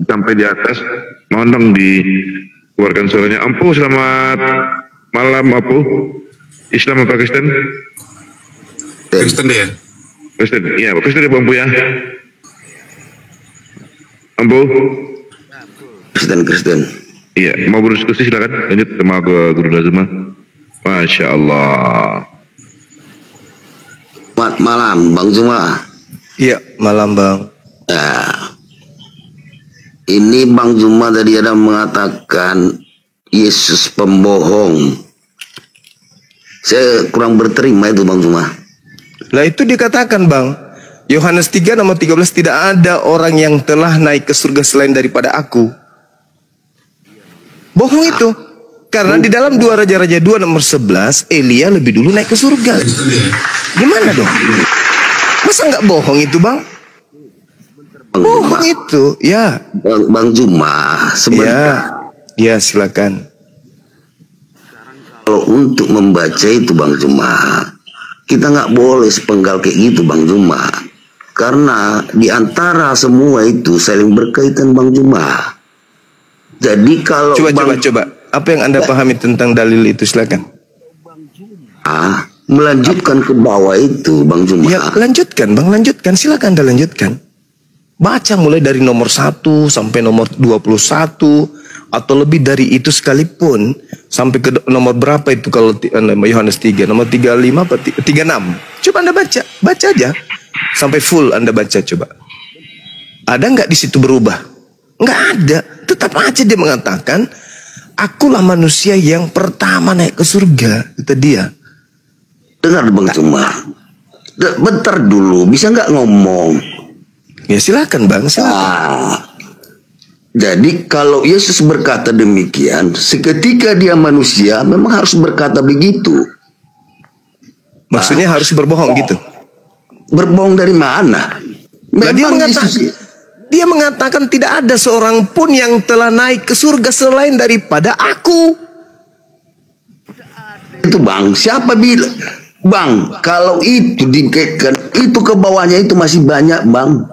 sampai di atas, mohon dong dikeluarkan suaranya. Ampu, selamat malam Ampu. Islam apa Kristen? Kristen dia. Kristen, iya, Kristen ya Ampu ya. Ampu. Kristen. Iya, mau berdiskusi silakan. Lanjut sama Guru Lazima. Masya Allah. Selamat malam Bang Zuma. Iya, malam Bang. Nah, ini Bang Zuma tadi ada mengatakan Yesus pembohong. Saya kurang berterima itu Bang Zuma. Lah itu dikatakan Bang, Yohanes 3 nomor 13, tidak ada orang yang telah naik ke surga selain daripada aku. Bohong itu. Karena di dalam 2 Raja-Raja 2 nomor 11, Elia lebih dulu naik ke surga. Gimana dong? Masa nggak bohong itu Bang? Bohong itu, ya. Bang Zuma, sebenarnya Ya, silakan. kalau untuk membaca itu Bang Zuma, kita nggak boleh sepenggal kayak gitu Bang Zuma. Karena di antara semua itu saling berkaitan Bang Zuma. Jadi kalau Coba. Apa yang Anda pahami tentang dalil itu? Silakan. Melanjutkan ke bawah itu Bang Zuma. Ya, lanjutkan Bang, lanjutkan. Silakan Anda lanjutkan. Baca mulai dari nomor 1 sampai nomor 21 atau lebih dari itu sekalipun, sampai ke nomor berapa itu kalau Yohanes 3, nomor 35 apa 36. Coba Anda baca aja sampai full Anda baca coba. Ada nggak di situ berubah? Nggak ada. Tetap aja dia mengatakan, akulah manusia yang pertama naik ke surga. Itu dia. Dengar Bang Zuma. Bentar dulu, bisa nggak ngomong? Ya silakan Bang, silakan. Jadi kalau Yesus berkata demikian, seketika dia manusia memang harus berkata begitu. Maksudnya harus berbohong gitu. Berbohong dari mana? Dia mengatakan tidak ada seorang pun yang telah naik ke surga selain daripada aku. Itu Bang, siapa bilang? Bang, kalau itu dikaitkan, itu ke bawahnya itu masih banyak Bang.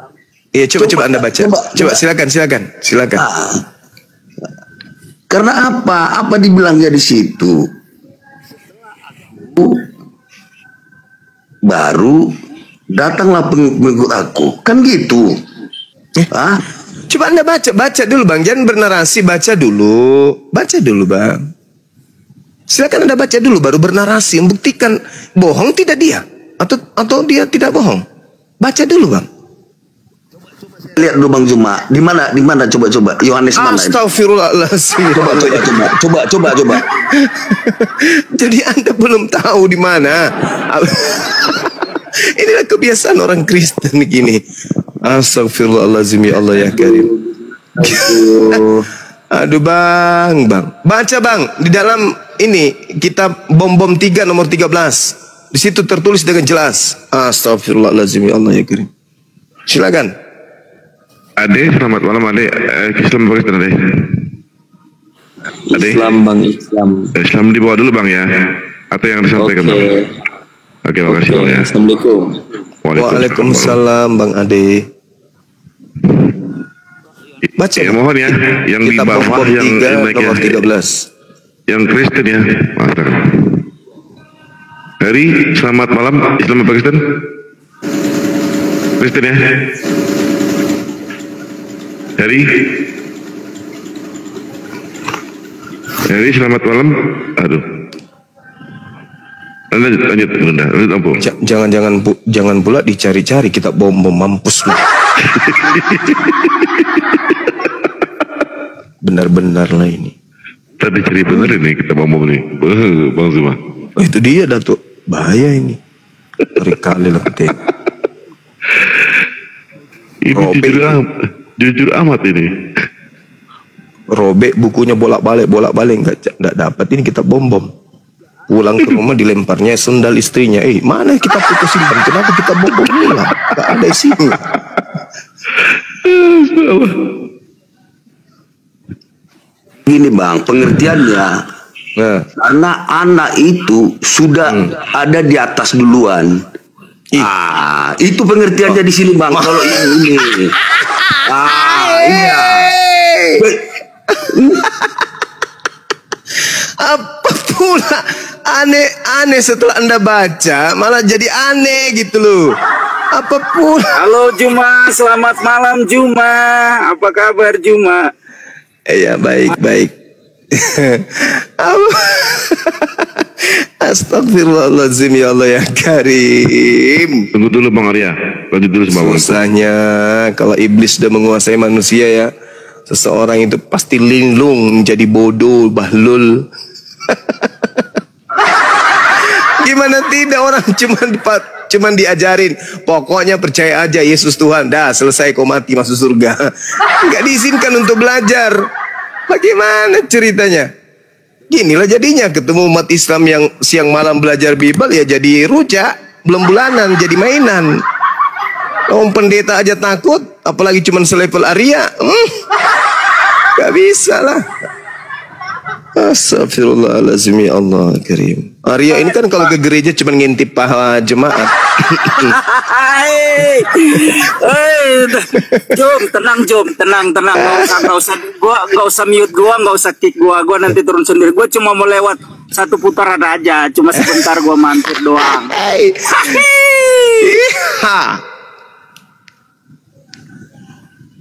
Iya, coba Anda baca. Coba silakan. Karena apa? Apa dibilangnya di situ? Baru datanglah pengikut aku. Kan gitu. Coba Anda baca dulu Bang. Jangan bernarasi, baca dulu Bang. Silakan Anda baca dulu baru bernarasi, membuktikan bohong tidak dia atau dia tidak bohong. Baca dulu Bang. Lihat dulu Bang Zuma, di mana coba Yohanes mana? Astagfirullahaladzim. Coba. Jadi Anda belum tahu di mana. Inilah kebiasaan orang Kristen gini. Astagfirullahaladzim ya Allah ya Karim. Aduh bang. Baca bang di dalam ini kitab Bom-Bom 3 nomor 13. Di situ tertulis dengan jelas. Astagfirullahaladzim ya Allah ya Karim. Silakan. Ade, selamat malam Ade. Islam Pakistan Ade. Ade. Islam bang, Islam. Islam dibawa dulu bang ya. Atau yang disampaikan bang. Oke, makasih bang ya. Assalamualaikum. Waalaikumsalam bang Ade. Baca ya, mohon ya, yang di bawah yang nomor 13. Yang Kristen ya, master. Hari, selamat malam Islam Pakistan. Kristen ya. Hari, selamat malam. Aduh. Lanjut Bunda. Ampun. Jangan pula dicari-cari kita bom-bom mampus. Benar-benar lah ini. Tadi cari benar ini kita bom-bom nih. Bang Zuma. Oh, itu dia Datuk. Bahaya ini. Kali lah kita. Ini jujur amat ini. Robek bukunya bolak-balik nggak dapat, ini kita bom-bom. Pulang ke rumah dilemparnya sendal istrinya. Mana kita foto simpan? Kenapa kita bom-bom pulang? Gak ada isinya. Gini bang, pengertiannya. Karena anak itu sudah ada di atas duluan. Itu pengertiannya di sini bang. Kalau ini. Iya. Apa pula aneh setelah Anda baca malah jadi aneh gitu loh. Apa pula. Halo Juma, selamat malam Juma. Apa kabar Juma? Ya baik. Astagfirullahaladzim ya Allah ya Karim. Tunggu dulu Bang Arya. Lanjut dulu semua. Susahnya kalau iblis sudah menguasai manusia ya, seseorang itu pasti linglung, jadi bodoh, bahlul. Gimana tidak, orang cuman diajarin pokoknya percaya aja Yesus Tuhan, dah selesai kau mati masuk surga. Nggak diizinkan untuk belajar. Bagaimana ceritanya? Ginilah jadinya ketemu umat Islam yang siang malam belajar Bible ya jadi rujak, belum bulanan jadi mainan. Pendeta aja takut, apalagi cuman selevel Arya. Gak bisa lah. Astagfirullahaladzim ya Allah Karim. Arya ini kan kalau ke gereja cuma ngintip pahala jemaat. Jom, tenang. Gak usah mute gua, gak usah kick gua nanti turun sendiri. Gua cuma mau lewat satu putaran aja, cuma sebentar gua mampir doang.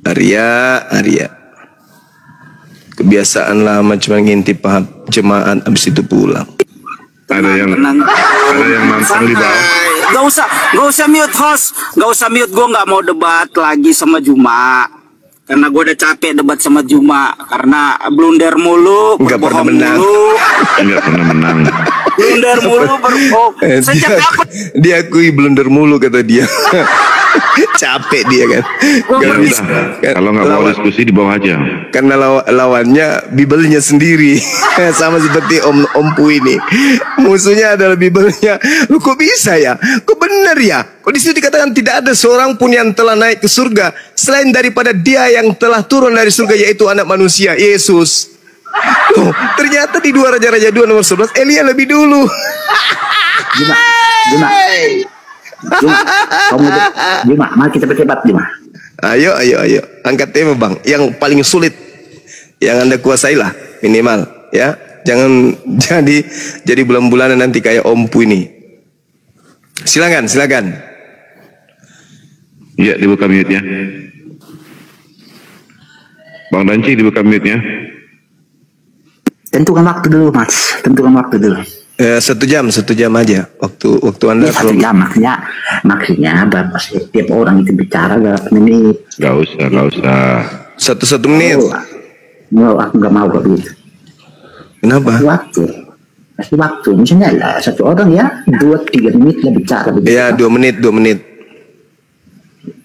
Arya. Kebiasaan lama cuma ngintip paham jemaat habis itu pulang. Ada yang nantang di bawah. Gak usah mute host, gak usah mute. Gue nggak mau debat lagi sama Juma, karena gue udah capek debat sama Juma karena blunder mulu, berbohong mulu. Nggak pernah menang. Blunder mulu, berbohong. Sejak kapan? Dia akui blunder mulu kata dia. Capek dia kan. Kalau nggak mau diskusi di bawah aja. Karena lawannya Bibelnya sendiri. Sama seperti Om Pu ini. Musuhnya adalah Bibelnya. Lu kok bisa ya? Kok benar ya? Kok di situ dikatakan tidak ada seorang pun yang telah naik ke surga selain daripada Dia yang telah turun dari surga, yaitu Anak Manusia, Yesus. Oh, ternyata di 2 Raja-Raja 2 nomor 11 Elia lebih dulu. Juma, mari kita berdebat Juma. Ayo. Angkat tema bang, yang paling sulit, yang Anda kuasai lah minimal, ya. Jangan jadi bulan-bulanan nanti kayak Om Pu ini. Silakan. Iya, dibuka mute-nya. Bang Danci dibuka mute-nya. Tentukan waktu dulu Mas, Satu jam aja waktu Anda. Ya, 1 jam maksudnya berapa sih tiap orang itu bicara berapa menit? Gak usah. 1 menit. Aku nggak mau begitu. Kenapa? Kasih waktu. Misalnya lah satu orang ya 2-3 menit lah bicara. Ya 2 menit.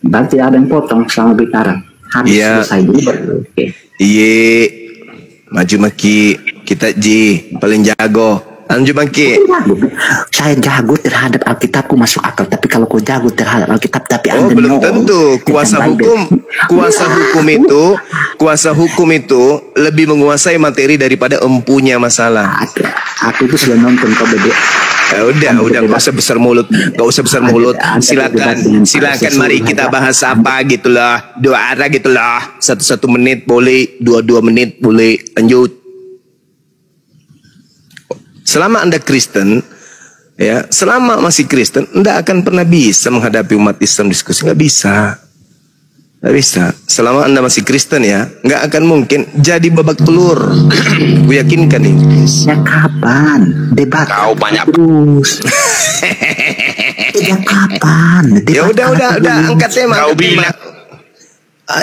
Berarti ada yang potong selama bicara. Habis selesai dulu baru. Oke. Iya. Maju maki. Kita Ji paling jago. Anju maki. Saya jago terhadap Alkitabku masuk akal. Tapi kalau kau jago terhadap Alkitab tapi Anda belum tentu. Kuasa hukum itu lebih menguasai materi daripada empunya masalah. Aku itu sudah nonton kau bebek. Udah, nggak usah besar mulut, silakan, mari kita bahas apa gitulah, 2 arah gitulah, 1 menit boleh, 2 menit boleh, lanjut. Selama Anda Kristen, ya, selama masih Kristen, Anda akan pernah bisa menghadapi umat Islam diskusi, nggak bisa. Selama Anda masih Kristen ya, nggak akan mungkin jadi babak telur. Gue yakinkan ini. Ya kapan? Debat. Kau banyak terus. Ya kapan? Ya udah, angkat tema. Kau bilang.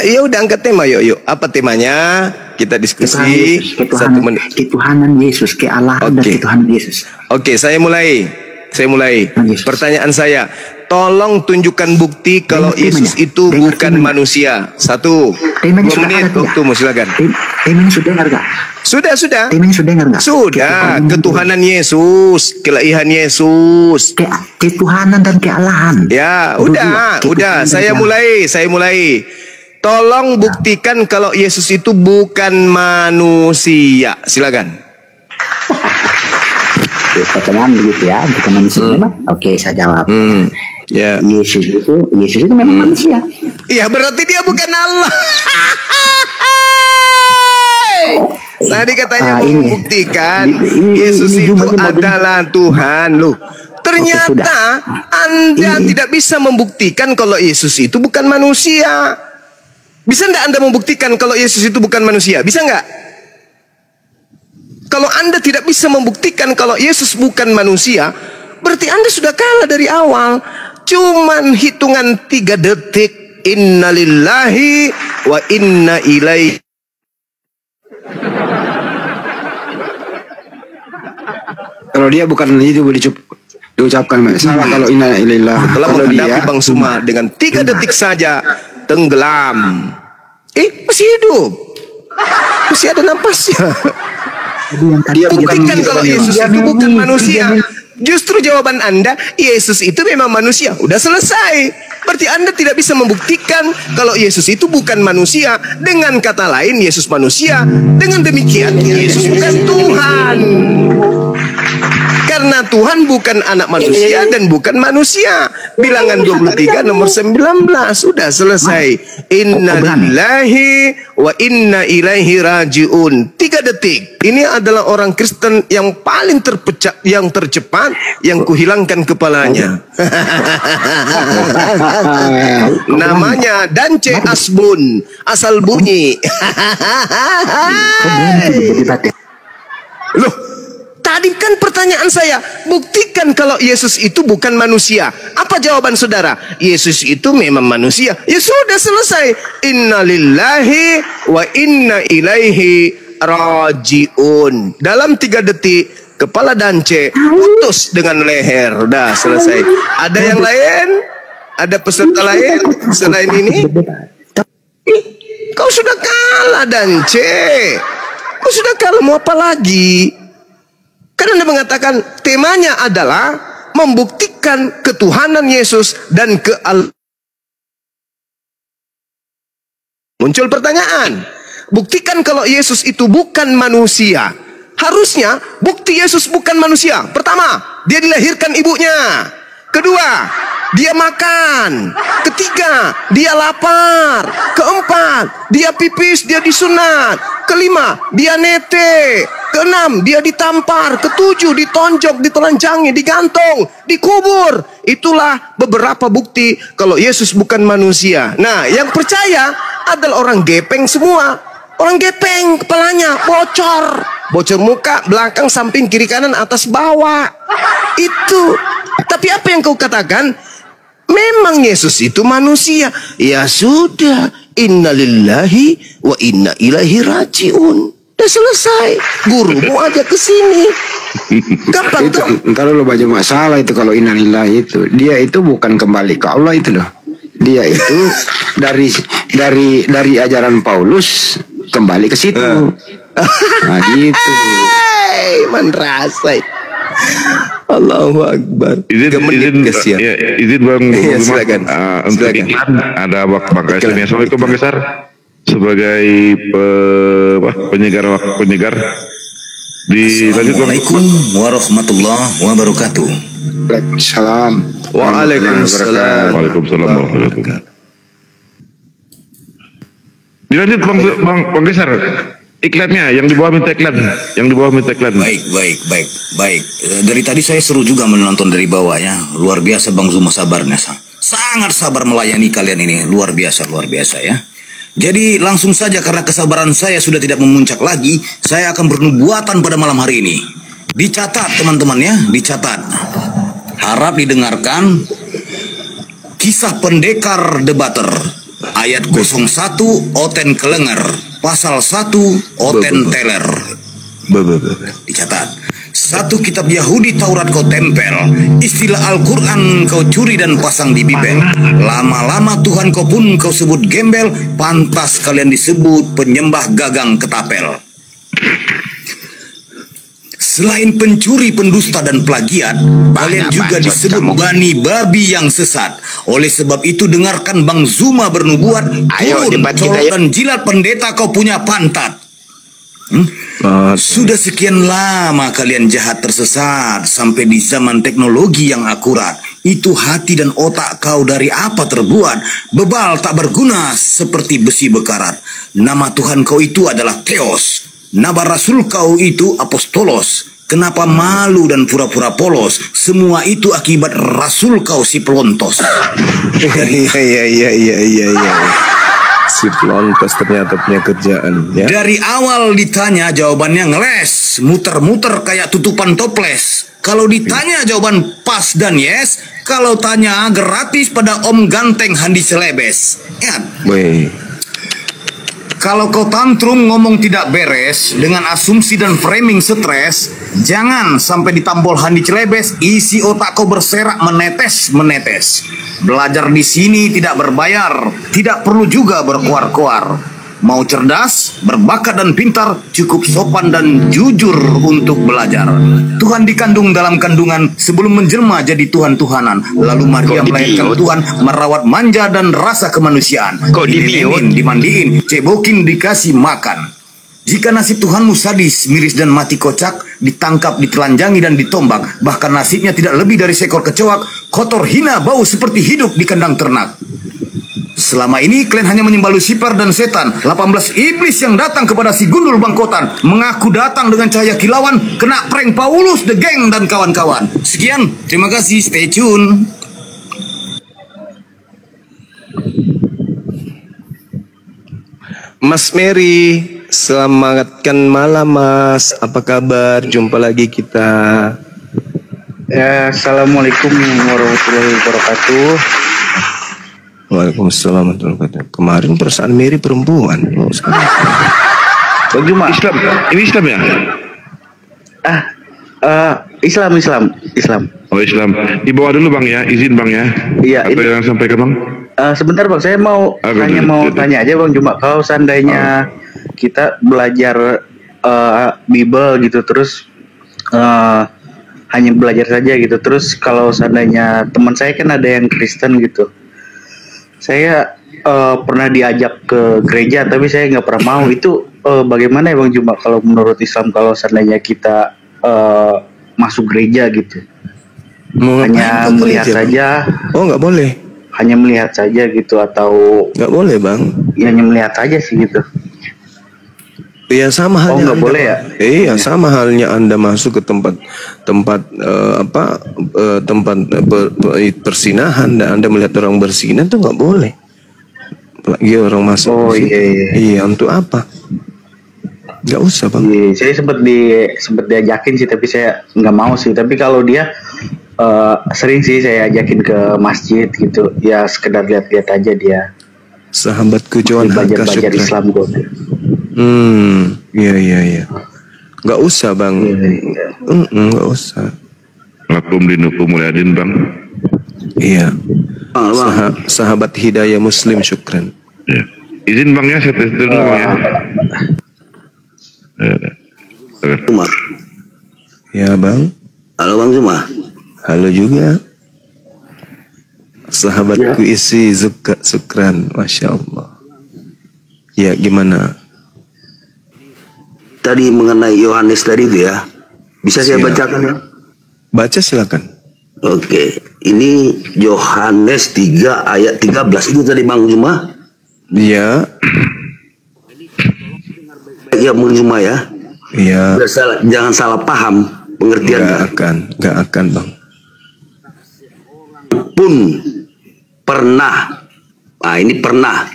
Ya udah angkat tema, yuk. Apa temanya? Kita diskusi. Ketuhanan Yesus, kealahan dan ketuhanan Yesus. Oke, saya mulai. Pertanyaan saya, tolong tunjukkan bukti kalau Yesus itu bukan manusia. 1, 2 menit waktumu, silakan. Temanya sudah dengar gak? Sudah. Temanya sudah dengar gak? Sudah. Ketuhanan Yesus, keilahian Yesus. Ketuhanan dan kealahan. Ya, udah. Saya mulai. Tolong buktikan kalau Yesus itu bukan manusia. Silakan. Pertanyaan begitu ya, bukan manusia memang. Oke, saya jawab. Ya. Yesus itu memang manusia. Iya, berarti dia bukan Allah. Tadi katanya membuktikan Yesus itu adalah Tuhan. Loh, ternyata Anda tidak bisa membuktikan kalau Yesus itu bukan manusia. Bisa enggak Anda membuktikan kalau Yesus itu bukan manusia? Bisa enggak? Kalau Anda tidak bisa membuktikan kalau Yesus bukan manusia, berarti Anda sudah kalah dari awal. Cuman hitungan 3 detik. Innalillahi wa inna ilaihi. Kalau dia bukan itu diucapkan salah kalau inna ilaihi. Telah menghadapi Bang Suma dengan 3 detik saja tenggelam. Masih hidup. Masih ada napasnya. Dia buktikan kalau Yesus itu bukan manusia. Justru jawaban Anda, Yesus itu memang manusia. Udah selesai. Berarti Anda tidak bisa membuktikan kalau Yesus itu bukan manusia. Dengan kata lain, Yesus manusia. Dengan demikian, Yesus bukan Tuhan. Karena Tuhan bukan anak manusia dan bukan manusia. Bilangan 23 nomor 19. Sudah selesai. Inna lillahi wa inna ilaihi raji'un. 3 detik. Ini adalah orang Kristen yang paling yang tercepat, yang kuhilangkan kepalanya. Namanya Dance Asbun. Asal bunyi. Loh, tadi kan pertanyaan saya, buktikan kalau Yesus itu bukan manusia. Apa jawaban saudara? Yesus itu memang manusia. Ya sudah selesai. Inna lillahi wa inna ilaihi raji'un. Dalam 3 detik, kepala Dance putus dengan leher. Udah selesai. Ada yang lain? Ada peserta lain selain ini? Kau sudah kalah, Dance. Kau sudah kalah, mau apa lagi? Karena Anda mengatakan temanya adalah membuktikan ketuhanan Yesus dan muncul pertanyaan, buktikan kalau Yesus itu bukan manusia. Harusnya bukti Yesus bukan manusia. Pertama, dia dilahirkan ibunya. Kedua, dia makan. Ketiga, dia lapar. Keempat, dia pipis, dia disunat. Kelima, dia nete. Keenam, dia ditampar. Ketujuh, ditonjok, ditelanjangi, digantung, dikubur. Itulah beberapa bukti kalau Yesus bukan manusia. Nah, yang percaya adalah orang gepeng semua. Orang gepeng, kepalanya bocor. Bocor muka, belakang, samping, kiri, kanan, atas, bawah. Itu. Tapi apa yang kau katakan? Memang Yesus itu manusia. Ya sudah. Innalillahi wa inna ilaihi raji'un. Udah selesai. Gurumu aja ke sini. Gampang tuh. Ntar lo baca masalah itu kalau innalillahi itu. Dia itu bukan kembali ke Allah itu loh. Dia itu dari ajaran Paulus kembali ke situ. Nah gitu. Man rasai. Allahu Akbar. Izin Bang Iya, silakan. untuk iklan ada Bang Kaisar. Assalamualaikum Bang Kaisar. Sebagai penyegar Assalamualaikum warahmatullahi wabarakatuh. Waalaikumsalam. Waalaikumsalam. Waalaikumsalam warahmatullahi wabarakatuh. Dilanjut Bang Kaisar. Iklannya yang di bawah minta iklan. Baik. Dari tadi saya seru juga menonton dari bawah ya. Luar biasa Bang Zuma sabarnya. Sangat sabar melayani kalian ini. Luar biasa ya. Jadi langsung saja karena kesabaran saya sudah tidak memuncak lagi, saya akan bernubuatan pada malam hari ini. Dicatat teman-teman ya, dicatat. Harap didengarkan. Kisah Pendekar Debater. Ayat 01 Oten Kelenger. Pasal 1 Oten Teler. Dicatat. 1 kitab Yahudi Taurat kau tempel, istilah Al-Quran kau curi dan pasang di bibel. Lama-lama Tuhan kau pun kau sebut gembel, pantas kalian disebut penyembah gagang ketapel. Selain pencuri, pendusta dan plagiat, kalian juga disebut bani babi yang sesat. Oleh sebab itu dengarkan Bang Zuma bernubuat, turun, colok dan jilat pendeta kau punya pantat. Sudah sekian lama kalian jahat tersesat sampai di zaman teknologi yang akurat. Itu hati dan otak kau dari apa terbuat? Bebal tak berguna seperti besi bekarat. Nama Tuhan kau itu adalah Theos. Nama Rasul kau itu Apostolos. Kenapa malu dan pura-pura polos? Semua itu akibat Rasul kau si pelontos. Iya. Si pelontos ternyata punya kerjaan ya. Dari awal ditanya jawabannya ngeles, muter-muter kayak tutupan toples. Kalau ditanya jawaban pas dan yes, kalau tanya gratis pada Om Ganteng Handi Selebes. Ingat. Kalau kau tantrum ngomong tidak beres dengan asumsi dan framing stres, jangan sampai ditampol Handi Celebes, isi otak kau berserak menetes. Belajar di sini tidak berbayar, tidak perlu juga berkuar-kuar. Mau cerdas, berbakat dan pintar, cukup sopan dan jujur untuk belajar. Tuhan dikandung dalam kandungan sebelum menjelma jadi Tuhan-Tuhanan. Lalu Maria melahirkan Tuhan, merawat manja dan rasa kemanusiaan. Dimandiin, cebokin, dikasih makan. Jika nasib Tuhanmu sadis, miris dan mati kocak, ditangkap, ditelanjangi dan ditombak, bahkan nasibnya tidak lebih dari seekor kecoak, kotor, hina, bau seperti hidup di kandang ternak. Selama ini kalian hanya menyembah Lucifer dan setan. 18 iblis yang datang kepada si gundul bangkotan mengaku datang dengan cahaya kilauan, kena prank Paulus, The Gang dan kawan-kawan. Sekian, terima kasih, stay tune. Mas Mary, selamatkan malam Mas. Apa kabar? Jumpa lagi kita. Ya, Assalamualaikum warahmatullahi wabarakatuh. Waalaikumsalam warahmatullahi wabarakatuh. Kemarin perasaan Mary perempuan. Bang Juma. Islam. Ini Islam ya? Islam. Oh Islam. Di bawah dulu Bang ya, izin Bang ya. Iya. Apa yang sampaikan Bang? Sebentar Bang, saya mau tanya aja Bang Juma. Kalau seandainya kita belajar Bible gitu, terus hanya belajar saja gitu, terus kalau seandainya teman saya kan ada yang Kristen gitu, saya pernah diajak ke gereja tapi saya nggak pernah mau. Itu bagaimana ya Bang Juma kalau menurut Islam kalau seandainya kita masuk gereja gitu? Hanya melihat saja. Oh nggak boleh. Hanya melihat saja gitu atau nggak boleh Bang? Ya, hanya melihat saja sih gitu. Ya sama halnya. Nggak boleh ya? Iya sama halnya Anda masuk ke tempat persinahan dan Anda melihat orang bersinah itu nggak boleh. Lagi orang masuk. Oh iya. Untuk apa? Nggak usah Bang. Iya, saya sempat diajakin sih tapi saya nggak mau sih. Tapi kalau dia sering sih saya ajakin ke masjid gitu. Ya sekedar lihat-lihat aja dia. Sahabatku Johan belajar Islam gue. Iya. Nggak usah Bang. Nggak usah. Lakum dinukum mulyadin Bang. Iya. Sahabat Hidayah Muslim, syukran. Ya. Izin Bang ya, saya tes dulu Bang ya. Cuma. Ya Bang. Halo Bang Juma. Halo juga. Sahabatku isi syukran, Masya Allah. Ya gimana? Tadi mengenai Yohanes tadi itu ya. Bisa saya bacakan ya? Baca silakan. Oke, ini Yohanes 3 ayat 13 itu tadi Bang Juma. Iya. Ya Bang Juma ya. Iya. Jangan salah paham pengertiannya. Gak akan Bang. Pun pernah. Nah ini pernah.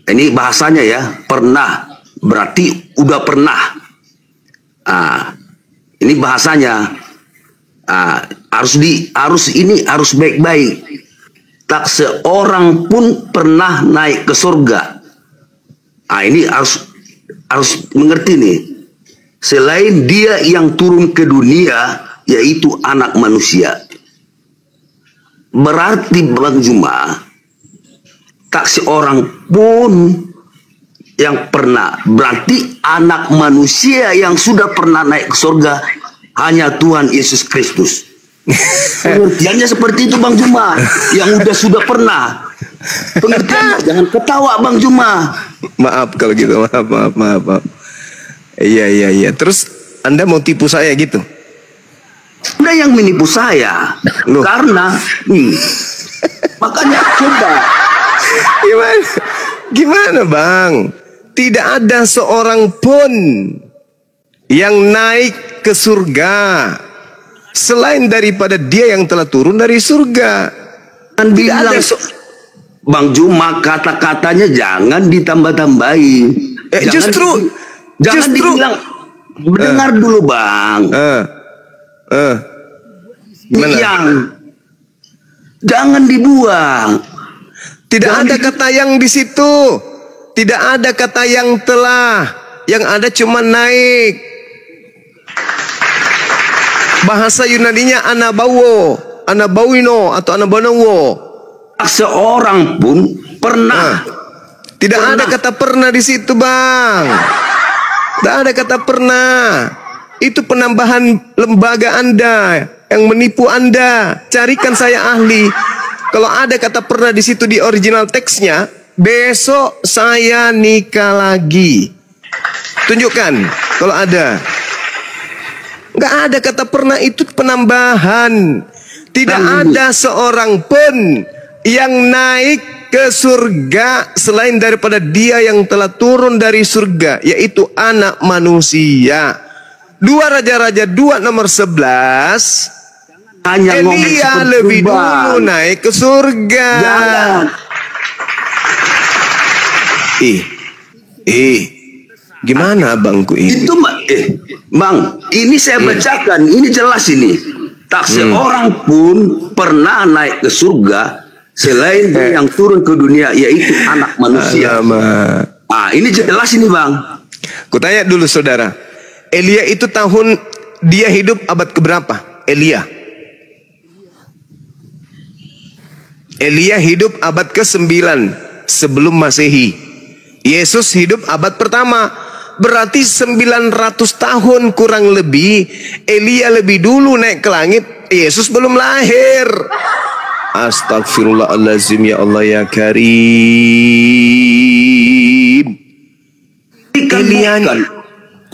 Ini bahasanya ya, pernah. Berarti udah pernah. Ini bahasanya. Harus baik-baik. Tak seorang pun pernah naik ke surga. Ini harus mengerti nih. Selain dia yang turun ke dunia, yaitu anak manusia. Berarti Bang Juma, tak seorang pun yang pernah. Berarti anak manusia yang sudah pernah naik ke surga hanya Tuhan Yesus Kristus. Pengertiannya seperti itu Bang Juma. Yang sudah pernah. Pengertiannya jangan ketawa Bang Juma. Maaf kalau gitu, maaf. Iya. Terus Anda mau tipu saya gitu? Anda yang menipu saya. Loh. Karena makanya coba. Gimana Bang? Tidak ada seorang pun yang naik ke surga selain daripada dia yang telah turun dari surga. Tidak ada Bang Juma, kata-katanya jangan ditambah-tambahi. Jangan dibilang. Dengar dulu Bang. Jangan dibuang. Tidak ada kata yang di situ. Tidak ada kata yang telah. Yang ada cuma naik. Bahasa Yunaninya anabawo, anabawino atau anabanawo. Seorang pun pernah. Tidak ada kata pernah di situ Bang. Tidak ada kata pernah. Itu penambahan lembaga Anda yang menipu Anda. Carikan saya ahli. Kalau ada kata pernah di situ di original teksnya, besok saya nikah lagi. Tunjukkan kalau ada. Nggak ada kata pernah, itu penambahan. Tidak ada seorang pun yang naik ke surga selain daripada dia yang telah turun dari surga, yaitu anak manusia. 2 Raja-Raja 2 nomor 11. Hanya Elia lebih dulu naik ke surga. Jangan. Gimana Bangku ini? Itu Bang, ini saya bacakan, ini jelas ini. Tak seorang pun pernah naik ke surga selain dia yang turun ke dunia, yaitu anak manusia. Ini jelas ini Bang. Kutanya dulu saudara, Elia itu dia hidup abad keberapa? Elia hidup abad ke-9 sebelum Masehi. Yesus hidup abad pertama. Berarti 900 tahun kurang lebih. Elia lebih dulu naik ke langit. Yesus belum lahir. Astagfirullahaladzim, ya Allah ya Karim.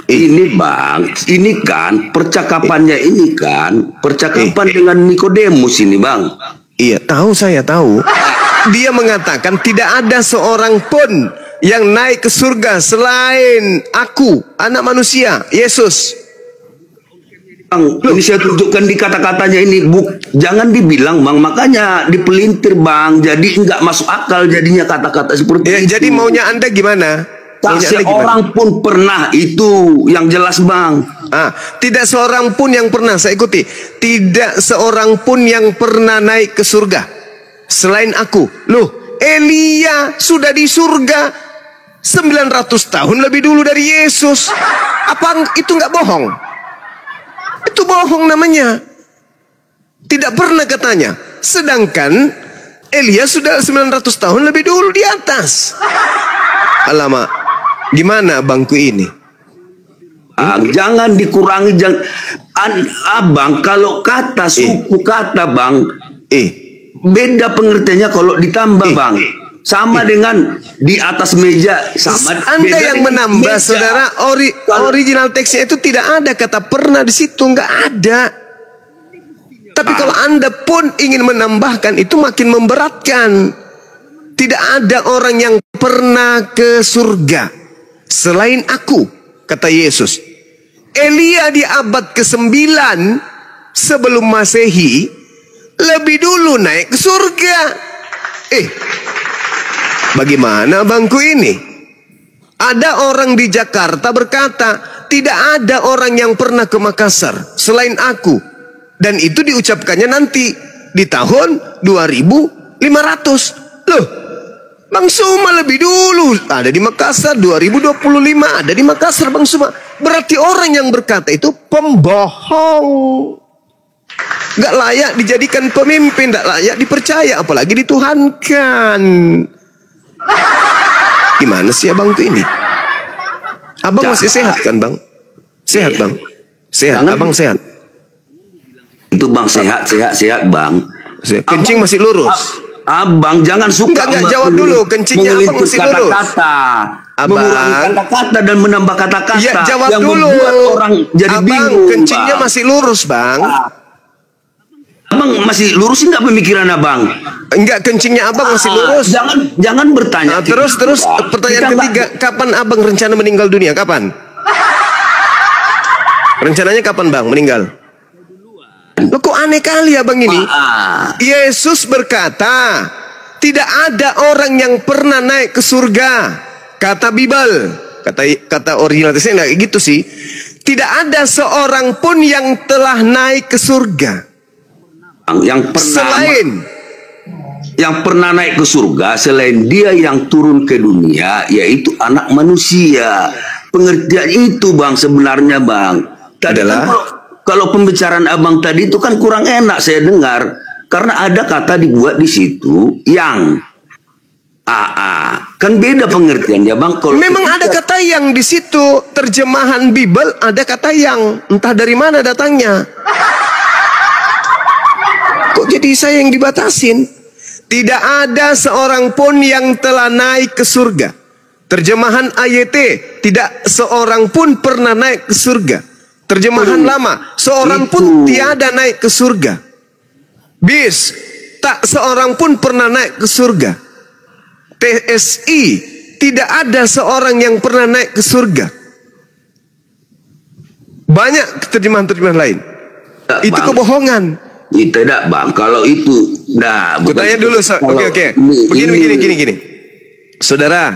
Ini Bang, ini kan percakapannya ini kan percakapan dengan Nikodemus ini Bang. Iya, saya tahu. Dia mengatakan tidak ada seorang pun yang naik ke surga selain aku, anak manusia, Yesus. Bang, ini saya tunjukkan di kata-katanya ini. Jangan dibilang Bang, makanya dipelintir Bang. Jadi nggak masuk akal jadinya kata-kata seperti itu. Jadi maunya Anda gimana? Tak seorang pun pernah, itu yang jelas Bang. Tidak seorang pun yang pernah, saya ikuti. Tidak seorang pun yang pernah naik ke surga selain aku. Loh, Elia sudah di surga 900 tahun lebih dulu dari Yesus. Apa itu nggak bohong? Itu bohong namanya. Tidak pernah katanya. Sedangkan Elia sudah 900 tahun lebih dulu di atas. Alamak, gimana bangku ini? Jangan dikurangi, abang. Kalau kata suku kata bang, beda pengertiannya kalau ditambah bang. Sama dengan di atas meja. Sama. Anda yang menambah, meja. Saudara. Original teksnya itu tidak ada kata pernah di situ, nggak ada. Tapi kalau Anda pun ingin menambahkan, itu makin memberatkan. Tidak ada orang yang pernah ke surga selain aku, kata Yesus. Elia di abad ke-9 sebelum Masehi lebih dulu naik ke surga. Bagaimana bangku ini? Ada orang di Jakarta berkata, tidak ada orang yang pernah ke Makassar selain aku. Dan itu diucapkannya nanti di tahun 2500. Loh, Bang Suma lebih dulu ada di Makassar, 2025 ada di Makassar Bang Suma. Berarti orang yang berkata itu pembohong. Gak layak dijadikan pemimpin, gak layak dipercaya, apalagi dituhankan. Gimana sih abang tuh ini? Abang masih sehat kan bang? Sehat bang? Sehat, abang sehat? Itu bang sehat bang. Kencing masih lurus? Abang jangan suka. Enggak jawab dulu, kencingnya abang masih lurus? Mengurangi kata-kata dan menambah kata-kata. Ya jawab yang dulu. Membuat orang jadi bingung. Kencingnya bang masih lurus bang? Abang masih lurusin nggak pemikiran abang? Enggak, kencingnya abang masih lurus. Jangan bertanya. Terus pertanyaan ketiga, kapan abang rencana meninggal dunia? Kapan? Rencananya kapan bang meninggal? Loh kok aneh kali abang ini? Yesus berkata, tidak ada orang yang pernah naik ke surga. Kata Bible, kata original teksnya kayak gitu sih. Tidak ada seorang pun yang telah naik ke surga. Yang pernah naik ke surga selain dia yang turun ke dunia, yaitu anak manusia. Pengertian itu bang sebenarnya bang. Adalah kalau pembicaraan abang tadi itu kan kurang enak saya dengar karena ada kata dibuat di situ yang kan beda pengertiannya bang. Kalau memang ada kata yang di situ, terjemahan Bible ada kata yang, entah dari mana datangnya. Kok jadi saya yang dibatasin? Tidak ada seorang pun yang telah naik ke surga. Terjemahan AYT, tidak seorang pun pernah naik ke surga. Terjemahan lama, seorang pun tiada naik ke surga. BIS, tak seorang pun pernah naik ke surga. TSI, tidak ada seorang yang pernah naik ke surga. Banyak terjemahan-terjemahan lain. Itu kebohongan. Tidak bang, kalau itu aku tanya dulu, oke. Begini. Saudara,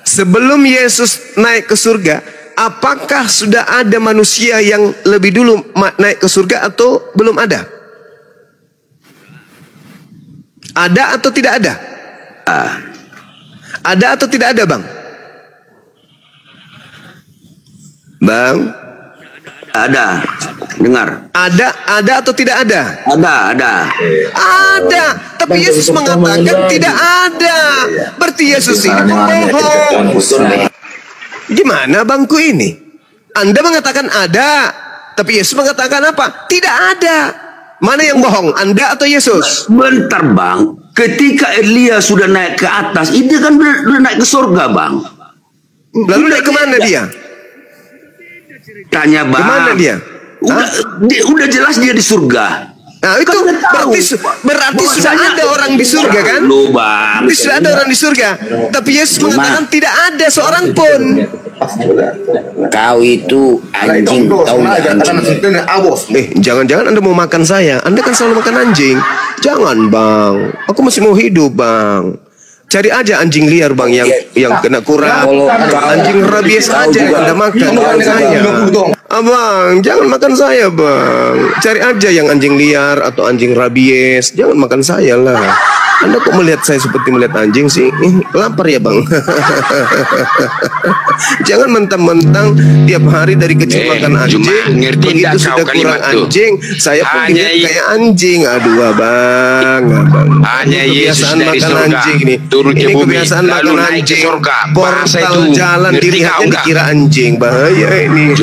sebelum Yesus naik ke surga, apakah sudah ada manusia yang lebih dulu naik ke surga atau belum ada? Ada atau tidak ada? Ada atau tidak ada bang? Bang? Ada, dengar. Ada atau tidak ada? Ada. Ada, tapi Yesus mengatakan tidak ada. Berarti Yesus ini bohong. Gimana bangku ini? Anda mengatakan ada, tapi Yesus mengatakan apa? Tidak ada. Mana yang bohong, Anda atau Yesus? Bentar bang, ketika Elia sudah naik ke atas, dia kan udah naik ke surga bang. Lalu naik kemana dia? Tanya bang. Kemana dia? Udah jelas dia di surga. Nah itu berarti sudah ada orang di surga kan? Berarti sudah ada orang di surga. Tapi Yesus mengatakan tidak ada seorang pun. Kau itu anjing, tahu nggak? Jangan-jangan Anda mau makan saya? Anda kan selalu makan anjing. Jangan bang, aku masih mau hidup bang. Cari aja anjing liar bang yang kena kurang. Anjing rabies aja yang Anda makan, bukan saya. Abang, jangan makan saya bang. Cari aja yang anjing liar atau anjing rabies. Jangan makan saya lah. Anda kok melihat saya seperti melihat anjing sih? Lapar ya bang? Jangan mentang-mentang tiap hari dari kecil makan anjing, begitu sudah kurang anjing, saya pun dilihat kayak anjing. Aduh abang. Hanya Yesus dari surga anjing nih. turun ke Ini bumi, kebiasaan lalu makan naik ke anjing. surga. Portal jalan dilihatnya dikira anjing. Bahaya ini.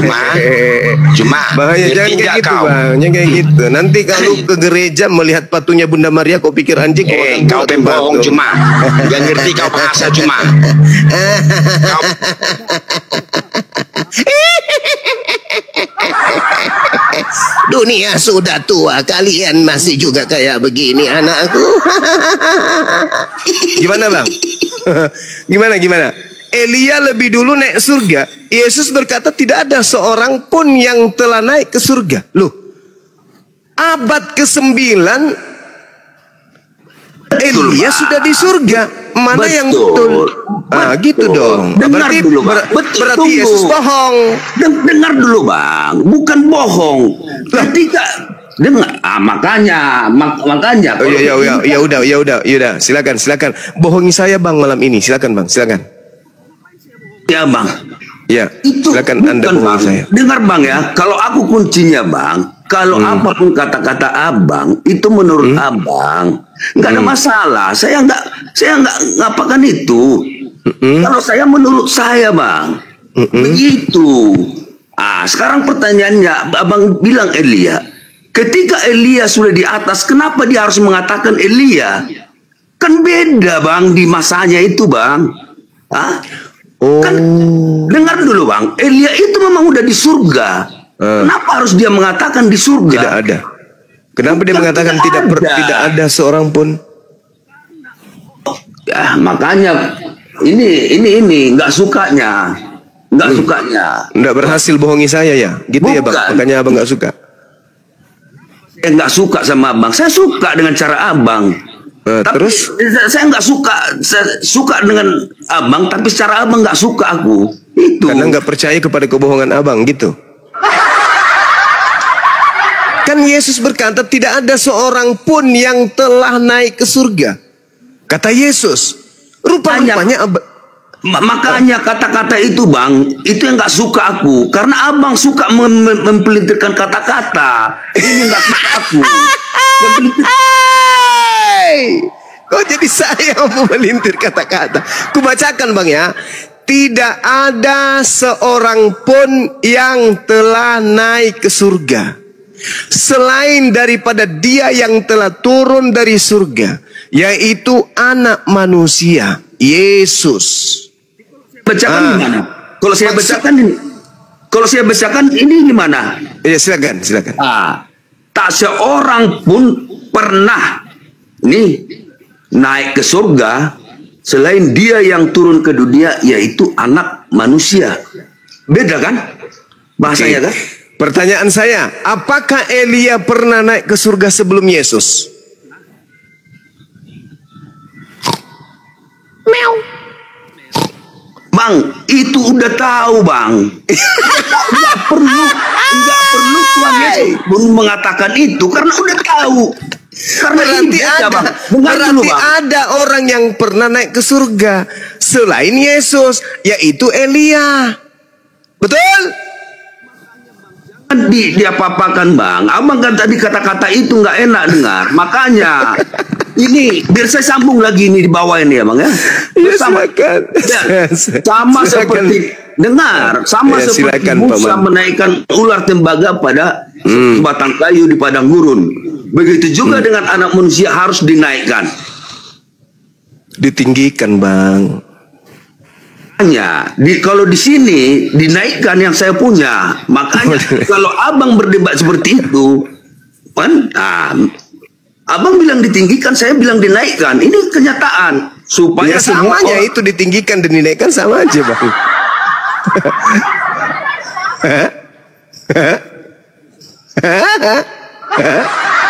Cuma bahaya, jangan kayak gitu bang. Jangan kayak gitu. Nanti kalau ke gereja melihat patungnya Bunda Maria, kau pikir anjing. Kau pembohong cuma. Gak ngerti kau bahasa cuma. Dunia sudah tua, kalian masih juga kayak begini anakku. Gimana bang? Gimana? Elia lebih dulu naik surga. Yesus berkata tidak ada seorang pun yang telah naik ke surga. Loh, abad ke-9 Elia sudah di surga. Mana yang betul? Gitu dong. Dengar Berarti, dulu, Bang. berarti Yesus bohong. Dengar dulu, Bang. Bukan bohong. Ketika dengar, makanya. Ya udah. Silakan. Bohongi saya bang malam ini. Silakan bang. Ya bang. Ya. Itu silakan Anda bohongi saya. Dengar bang ya. Kalau aku kuncinya bang. Kalau apapun kata-kata abang itu menurut abang nggak ada masalah. Saya nggak ngapakan itu. Kalau saya menurut saya bang begitu. Sekarang pertanyaannya, abang bilang Elia. Ketika Elia sudah di atas, kenapa dia harus mengatakan Elia? Kan beda bang di masanya itu bang. Kan dengar dulu bang. Elia itu memang udah di surga. Kenapa harus dia mengatakan di surga? Tidak ada. Kenapa dia mengatakan tidak ada seorang pun? Ya makanya ini nggak sukanya. Nggak berhasil bohongi saya ya, gitu. Bukan. Ya bang. Makanya abang nggak suka. Saya nggak suka sama abang. Saya suka dengan cara abang. Tapi terus? Saya nggak suka. Saya suka dengan abang, tapi secara abang nggak suka aku. Itu. Karena nggak percaya kepada kebohongan abang, gitu. Kan Yesus berkata tidak ada seorang pun yang telah naik ke surga. Kata Yesus. Rupanya makanya kata-kata itu bang, itu yang nggak suka aku. Karena abang suka mempelintirkan kata-kata. Ini nggak suka aku. Kok jadi saya mau melintir kata-kata? Kubacakan bang ya. Tidak ada seorang pun yang telah naik ke surga selain daripada dia yang telah turun dari surga, yaitu anak manusia, Yesus. Bacakan gimana? Kalau saya bacakan ini gimana? Ya silakan. Tak seorang pun pernah naik ke surga selain dia yang turun ke dunia, yaitu anak manusia. Beda kan bahasanya kan? Pertanyaan saya, apakah Elia pernah naik ke surga sebelum Yesus? Bang, itu udah tahu bang. Nggak perlu Tuhan Yesus pun mengatakan itu karena udah tahu. Karena berarti ada orang yang pernah naik ke surga selain Yesus, yaitu Elia. Betul? Diapa-apakan bang. Abang kan tadi kata-kata itu nggak enak dengar. Makanya ini biar saya sambung lagi ini di bawah ini ya bang ya. Sama seperti dengar. Sama seperti Musa menaikkan ular tembaga pada batang kayu di padang gurun. Begitu juga dengan anak manusia harus dinaikkan. Ditinggikan bang. Kalau di sini dinaikkan yang saya punya, makanya kalau abang berdebat seperti itu, kan, abang bilang ditinggikan, saya bilang dinaikkan. Ini kenyataan supaya semuanya itu ditinggikan dan dinaikkan sama aja bang.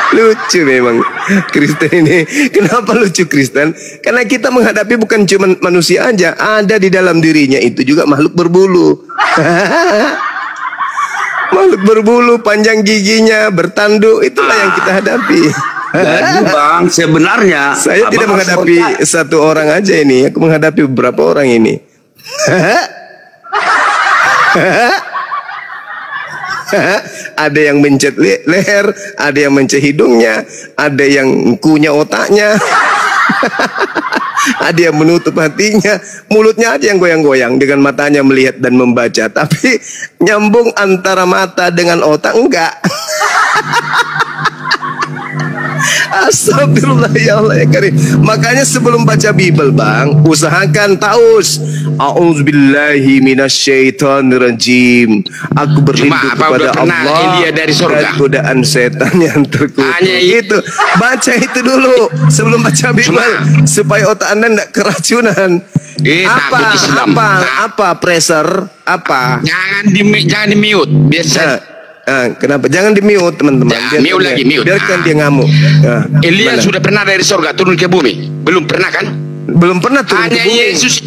Lucu memang Kristen ini. Kenapa lucu Kristen? Karena kita menghadapi bukan cuma manusia aja, ada di dalam dirinya itu juga makhluk berbulu. Makhluk berbulu, panjang giginya, bertanduk, itulah yang kita hadapi. Jadi Bang, sebenarnya saya Abang tidak harus menghadapi percaya. satu orang aja ini, aku menghadapi beberapa orang ini. Ada yang mencet leher, ada yang mencet hidungnya, ada yang kunyah otaknya, ada yang menutup hatinya, mulutnya aja yang goyang-goyang, dengan matanya melihat dan membaca, tapi nyambung antara mata dengan otak enggak. Astagfirullah ya Allah ya Karim. Makanya sebelum baca Bible Bang, usahakan taus. A'udzubillahi minasyaitonirrajim. Aku berlindung kepada Allah Elia dari surga? dari godaan setan yang terkutuk. Hanya itu. Baca itu dulu sebelum baca Bible supaya otak Anda tidak keracunan. Apa pressure? Apa? Jangan di mute. Biasa. Kenapa? Jangan di mute teman-teman. Mute lagi, mute. Biarkan dia ngamuk. Elia sudah pernah dari surga turun ke bumi? Belum pernah kan? Belum pernah turun hanya ke bumi. Yesus,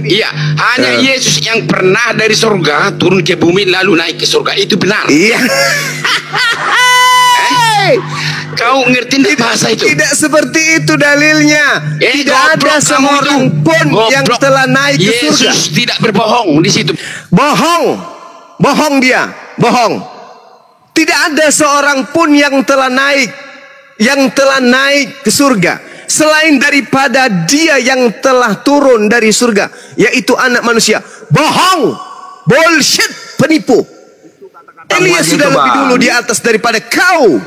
iya, hanya Yesus yang pernah dari surga turun ke bumi lalu naik ke surga. Itu benar. Iya. Kau ngerti tidak bahasa itu? Tidak seperti itu dalilnya. Tidak ada seorang pun yang telah naik ke surga. Yesus tidak berbohong di situ. Bohong dia, bohong. Tidak ada seorang pun yang telah naik ke surga selain daripada dia yang telah turun dari surga, yaitu anak manusia. Bohong, bullshit, penipu. Elia sudah lebih dulu di atas daripada kau.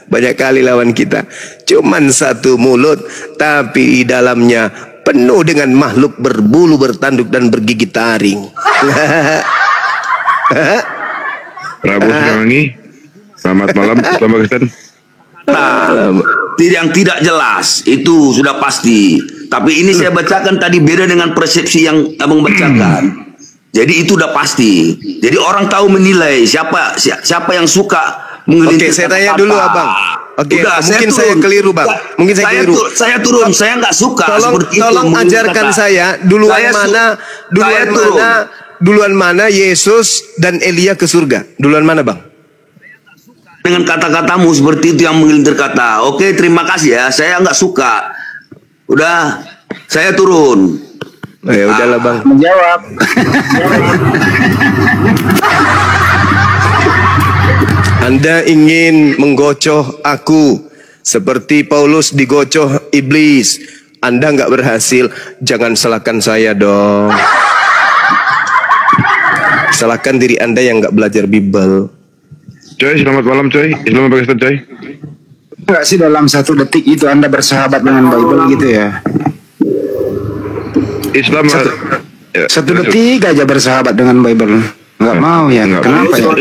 Banyak kali lawan kita, cuman satu mulut tapi di dalamnya penuh dengan makhluk berbulu, bertanduk dan bergigi taring. Prabu Sriwangi, selamat malam, selamat Kristen. Yang tidak jelas itu sudah pasti. Tapi ini saya bacakan tadi beda dengan persepsi yang abang bacakan. Jadi itu udah pasti. Jadi orang tahu menilai siapa yang suka mengelintir. Oke, saya tanya dulu abang. Oke, mungkin saya keliru bang. Mungkin saya keliru. Saya turun, saya nggak suka. Tolong ajarkan saya duluan mana Yesus dan Elia ke surga? Duluan mana bang? Dengan kata-katamu seperti itu yang mengelintir kata. Oke, terima kasih ya. Saya nggak suka. Udah, saya turun. Ya udahlah bang. Menjawab. Anda ingin menggocoh aku seperti Paulus digocoh iblis. Anda nggak berhasil, jangan salahkan saya dong. Salahkan diri Anda yang nggak belajar Bible. Coy, selamat malam coy. Islam Pakistan coy. Enggak sih dalam 1 detik itu Anda bersahabat dengan Bible gitu ya? Islam satu detik aja bersahabat dengan Bible. Enggak mau ya? Kenapa ya?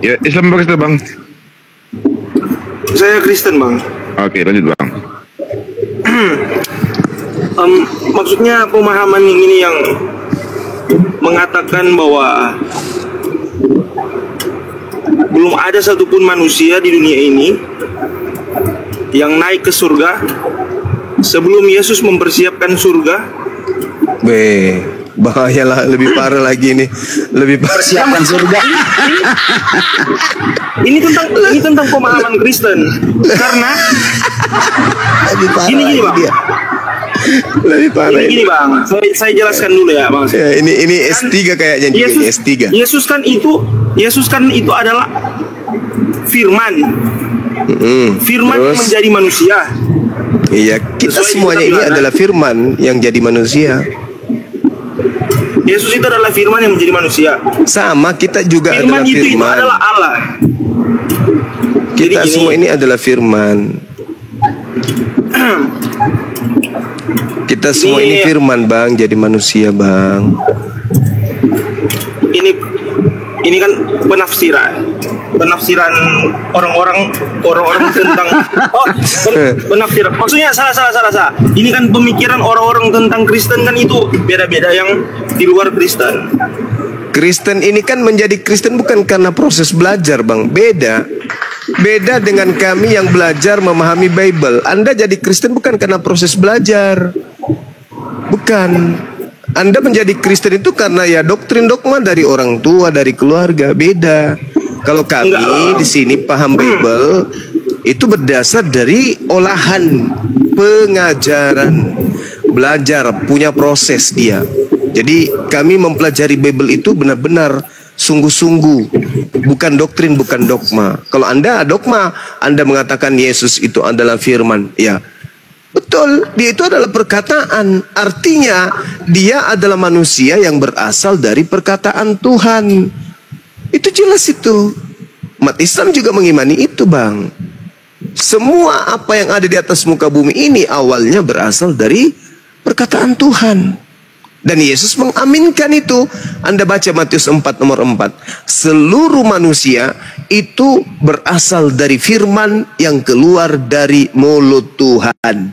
Ya, Islam Pakistan bang. Saya Kristen bang. Oke, lanjut bang. Maksudnya pemahaman yang ini yang mengatakan bahwa belum ada satupun manusia di dunia ini yang naik ke surga sebelum Yesus mempersiapkan surga. Bahayalah, lebih parah lagi nih. Lebih persiapan surga. Ini tentang pemahaman Kristen. Karena gini bang. Lebih parah. Gini bang. Saya jelaskan dulu ya bang. Ya, ini S3 kayaknya juga ini S3. Yesus kan itu adalah firman. Firman yang menjadi manusia. Iya, kita semuanya ini adalah firman yang jadi manusia. Yesus itu adalah firman yang menjadi manusia. Sama, kita juga adalah firman. Itu adalah Allah. Kita semua ini adalah firman. Kita semua ini firman bang, jadi manusia bang. Ini kan penafsiran orang-orang tentang penafsiran. Maksudnya salah. Ini kan pemikiran orang-orang tentang Kristen kan itu beda-beda yang di luar Kristen. Kristen ini kan menjadi Kristen bukan karena proses belajar bang, beda dengan kami yang belajar memahami Bible. Anda jadi Kristen bukan karena proses belajar, bukan. Anda menjadi Kristen itu karena ya doktrin dogma dari orang tua, dari keluarga, beda. Kalau kami di sini paham Bible itu berdasar dari olahan pengajaran, belajar, punya proses dia. Jadi kami mempelajari Bible itu benar-benar sungguh-sungguh, bukan doktrin, bukan dogma. Kalau Anda dogma, Anda mengatakan Yesus itu adalah firman, ya betul, dia itu adalah perkataan. Artinya dia adalah manusia yang berasal dari perkataan Tuhan. Itu jelas itu. Umat Islam juga mengimani itu, Bang. Semua apa yang ada di atas muka bumi ini awalnya berasal dari perkataan Tuhan. Dan Yesus mengaminkan itu. Anda baca Matius 4 nomor 4. Seluruh manusia itu berasal dari firman yang keluar dari mulut Tuhan.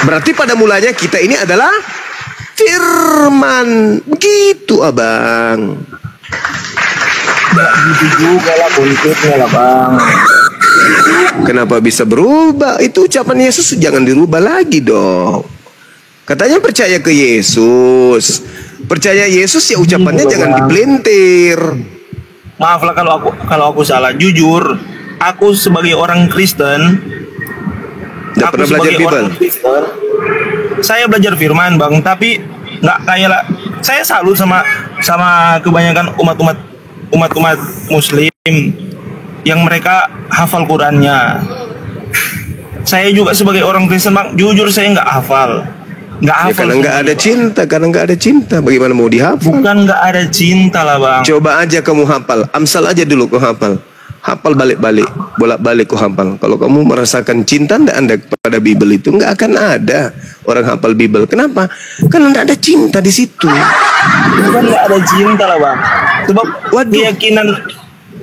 Berarti pada mulanya kita ini adalah firman. Begitu, Abang. Begitu juga lah konteksnya lah, Bang. Kenapa bisa berubah? Itu ucapan Yesus, jangan dirubah lagi dong. Katanya percaya ke Yesus. Percaya Yesus ya ucapannya jangan dipelintir. Maaf lah kalau aku salah. Jujur, aku sebagai orang Kristen, nggak pernah belajar Bible. Saya belajar firman, Bang, tapi nggak kayak lah. Saya salut sama kebanyakan umat Muslim yang mereka hafal Qurannya. Saya juga sebagai orang Kristen, Bang, jujur saya nggak hafal. Ya, karena nggak ada cinta, bagaimana mau dihafal? Bukan nggak ada cinta lah, Bang. Coba aja kamu hafal, Amsal aja dulu kau hafal. Hafal balik-balik, bolak-balik kau hafal. Kalau kamu merasakan cinta Anda kepada Bible itu, nggak akan ada orang hafal Bible. Kenapa? Karena nggak ada cinta di situ. Bukan nggak ada cinta lah, Bang. Sebab keyakinan,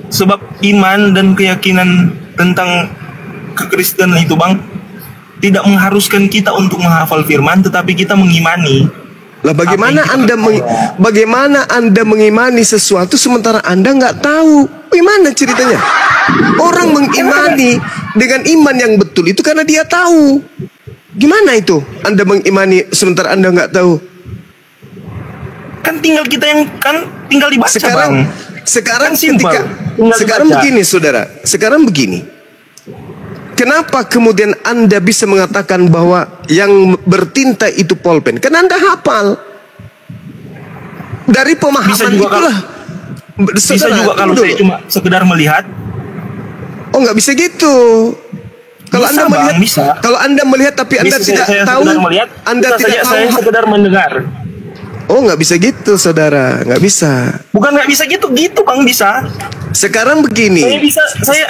sebab iman dan keyakinan tentang kekristenan itu, Bang, tidak mengharuskan kita untuk menghafal firman, tetapi kita mengimani. Lah bagaimana Anda mengimani sesuatu sementara Anda nggak tahu? Bagaimana ceritanya? Orang mengimani dengan iman yang betul itu karena dia tahu. Gimana itu? Anda mengimani sementara Anda nggak tahu? Kan tinggal dibaca, Bang. Sekarang begini, saudara. Sekarang begini. Kenapa kemudian Anda bisa mengatakan bahwa yang bertinta itu pulpen? Karena Anda hafal. Dari pemahaman itulah. Bisa juga kalau saya cuma sekedar melihat. Oh, nggak bisa gitu. Kalau Anda melihat, kalau Anda melihat tapi Anda tidak tahu, Anda tidak tahu. Saya sekedar mendengar. Oh, nggak bisa gitu, saudara, nggak bisa. Bukan nggak bisa gitu, Bang, bisa. Sekarang begini.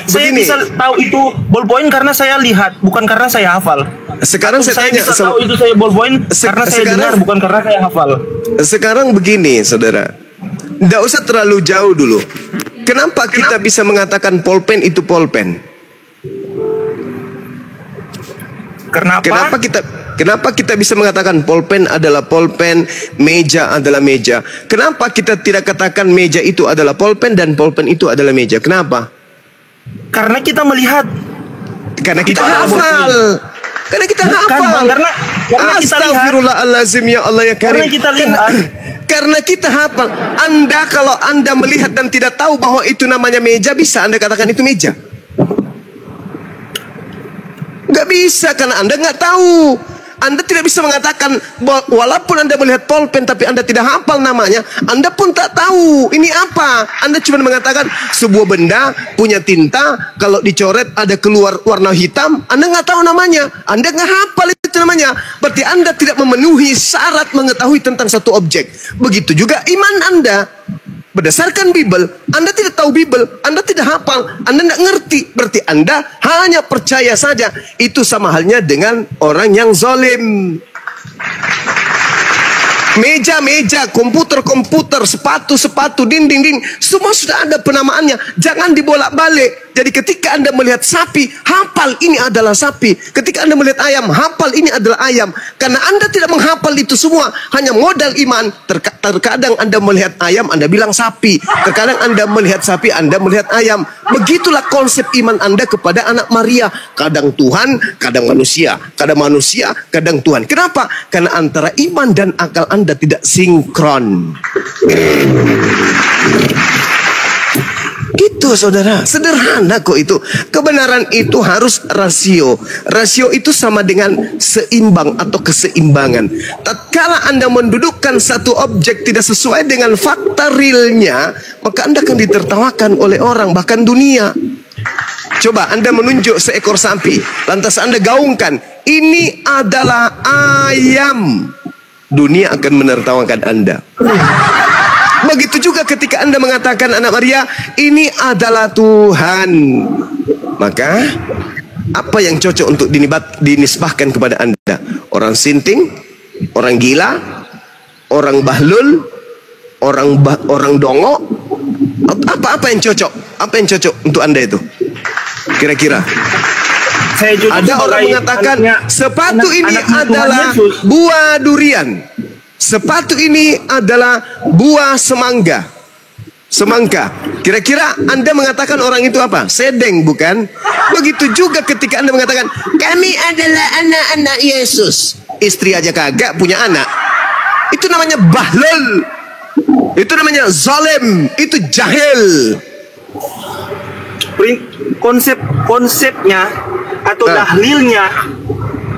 Saya bisa tahu itu ballpoint karena saya lihat, bukan karena saya hafal. Sekarang saya tanya, bisa tahu itu saya ballpoint karena saya dengar, bukan karena saya hafal. Sekarang begini, saudara, nggak usah terlalu jauh dulu. Kenapa kita bisa mengatakan pulpen itu pulpen? Kenapa kita bisa mengatakan pulpen adalah pulpen, meja adalah meja? Kenapa kita tidak katakan meja itu adalah pulpen dan pulpen itu adalah meja? Kenapa? Karena kita melihat. Karena kita hafal. Karena kita hafal. Karena Astagfirullahalazim, ya Allah ya Karim. Karena kita lihat. Karena kita hafal. Kalau Anda melihat dan tidak tahu bahwa itu namanya meja, bisa Anda katakan itu meja? Nggak bisa, karena Anda nggak tahu. Anda tidak bisa mengatakan walaupun Anda melihat pulpen tapi Anda tidak hafal namanya, Anda pun tak tahu ini apa. Anda cuma mengatakan sebuah benda punya tinta, kalau dicoret ada keluar warna hitam, Anda nggak tahu namanya, Anda nggak hafal itu namanya. Berarti Anda tidak memenuhi syarat mengetahui tentang satu objek. Begitu juga iman Anda. Berdasarkan Bible, Anda tidak tahu Bible, Anda tidak hafal, Anda tidak ngerti. Berarti Anda hanya percaya saja. Itu sama halnya dengan orang yang zalim. Meja-meja, komputer-komputer, sepatu-sepatu, dinding-dinding, semua sudah ada penamaannya. Jangan dibolak-balik. Jadi ketika Anda melihat sapi, hafal ini adalah sapi. Ketika Anda melihat ayam, hafal ini adalah ayam. Karena Anda tidak menghafal itu semua, hanya modal iman. Terkadang Anda melihat ayam, Anda bilang sapi. Terkadang Anda melihat sapi, Anda melihat ayam. Begitulah konsep iman Anda kepada anak Maria. Kadang Tuhan, kadang manusia. Kadang manusia, kadang Tuhan. Kenapa? Karena antara iman dan akal Anda Anda tidak sinkron. Gitu saudara, sederhana kok itu. Kebenaran itu harus rasio. Rasio itu sama dengan seimbang atau keseimbangan. Tatkala Anda mendudukkan satu objek tidak sesuai dengan fakta realnya, maka Anda akan ditertawakan oleh orang, bahkan dunia. Coba Anda menunjuk seekor sapi, lantas Anda gaungkan, ini adalah ayam. Dunia akan menertawakan Anda. Begitu juga ketika Anda mengatakan anak Maria, ini adalah Tuhan. Maka apa yang cocok untuk dinisbahkan kepada Anda? Orang sinting, orang gila, orang bahlul, orang dongo. Apa yang cocok? Apa yang cocok untuk Anda itu? Kira-kira. Ada orang mengatakan sepatu ini adalah buah durian. Sepatu ini adalah buah semangka. Kira-kira Anda mengatakan orang itu apa? Sedeng, bukan? Begitu juga ketika Anda mengatakan kami adalah anak-anak Yesus. Istri aja kagak punya anak. Itu namanya bahlul. Itu namanya zalim. Itu jahil. Konsepnya atau dahlilnya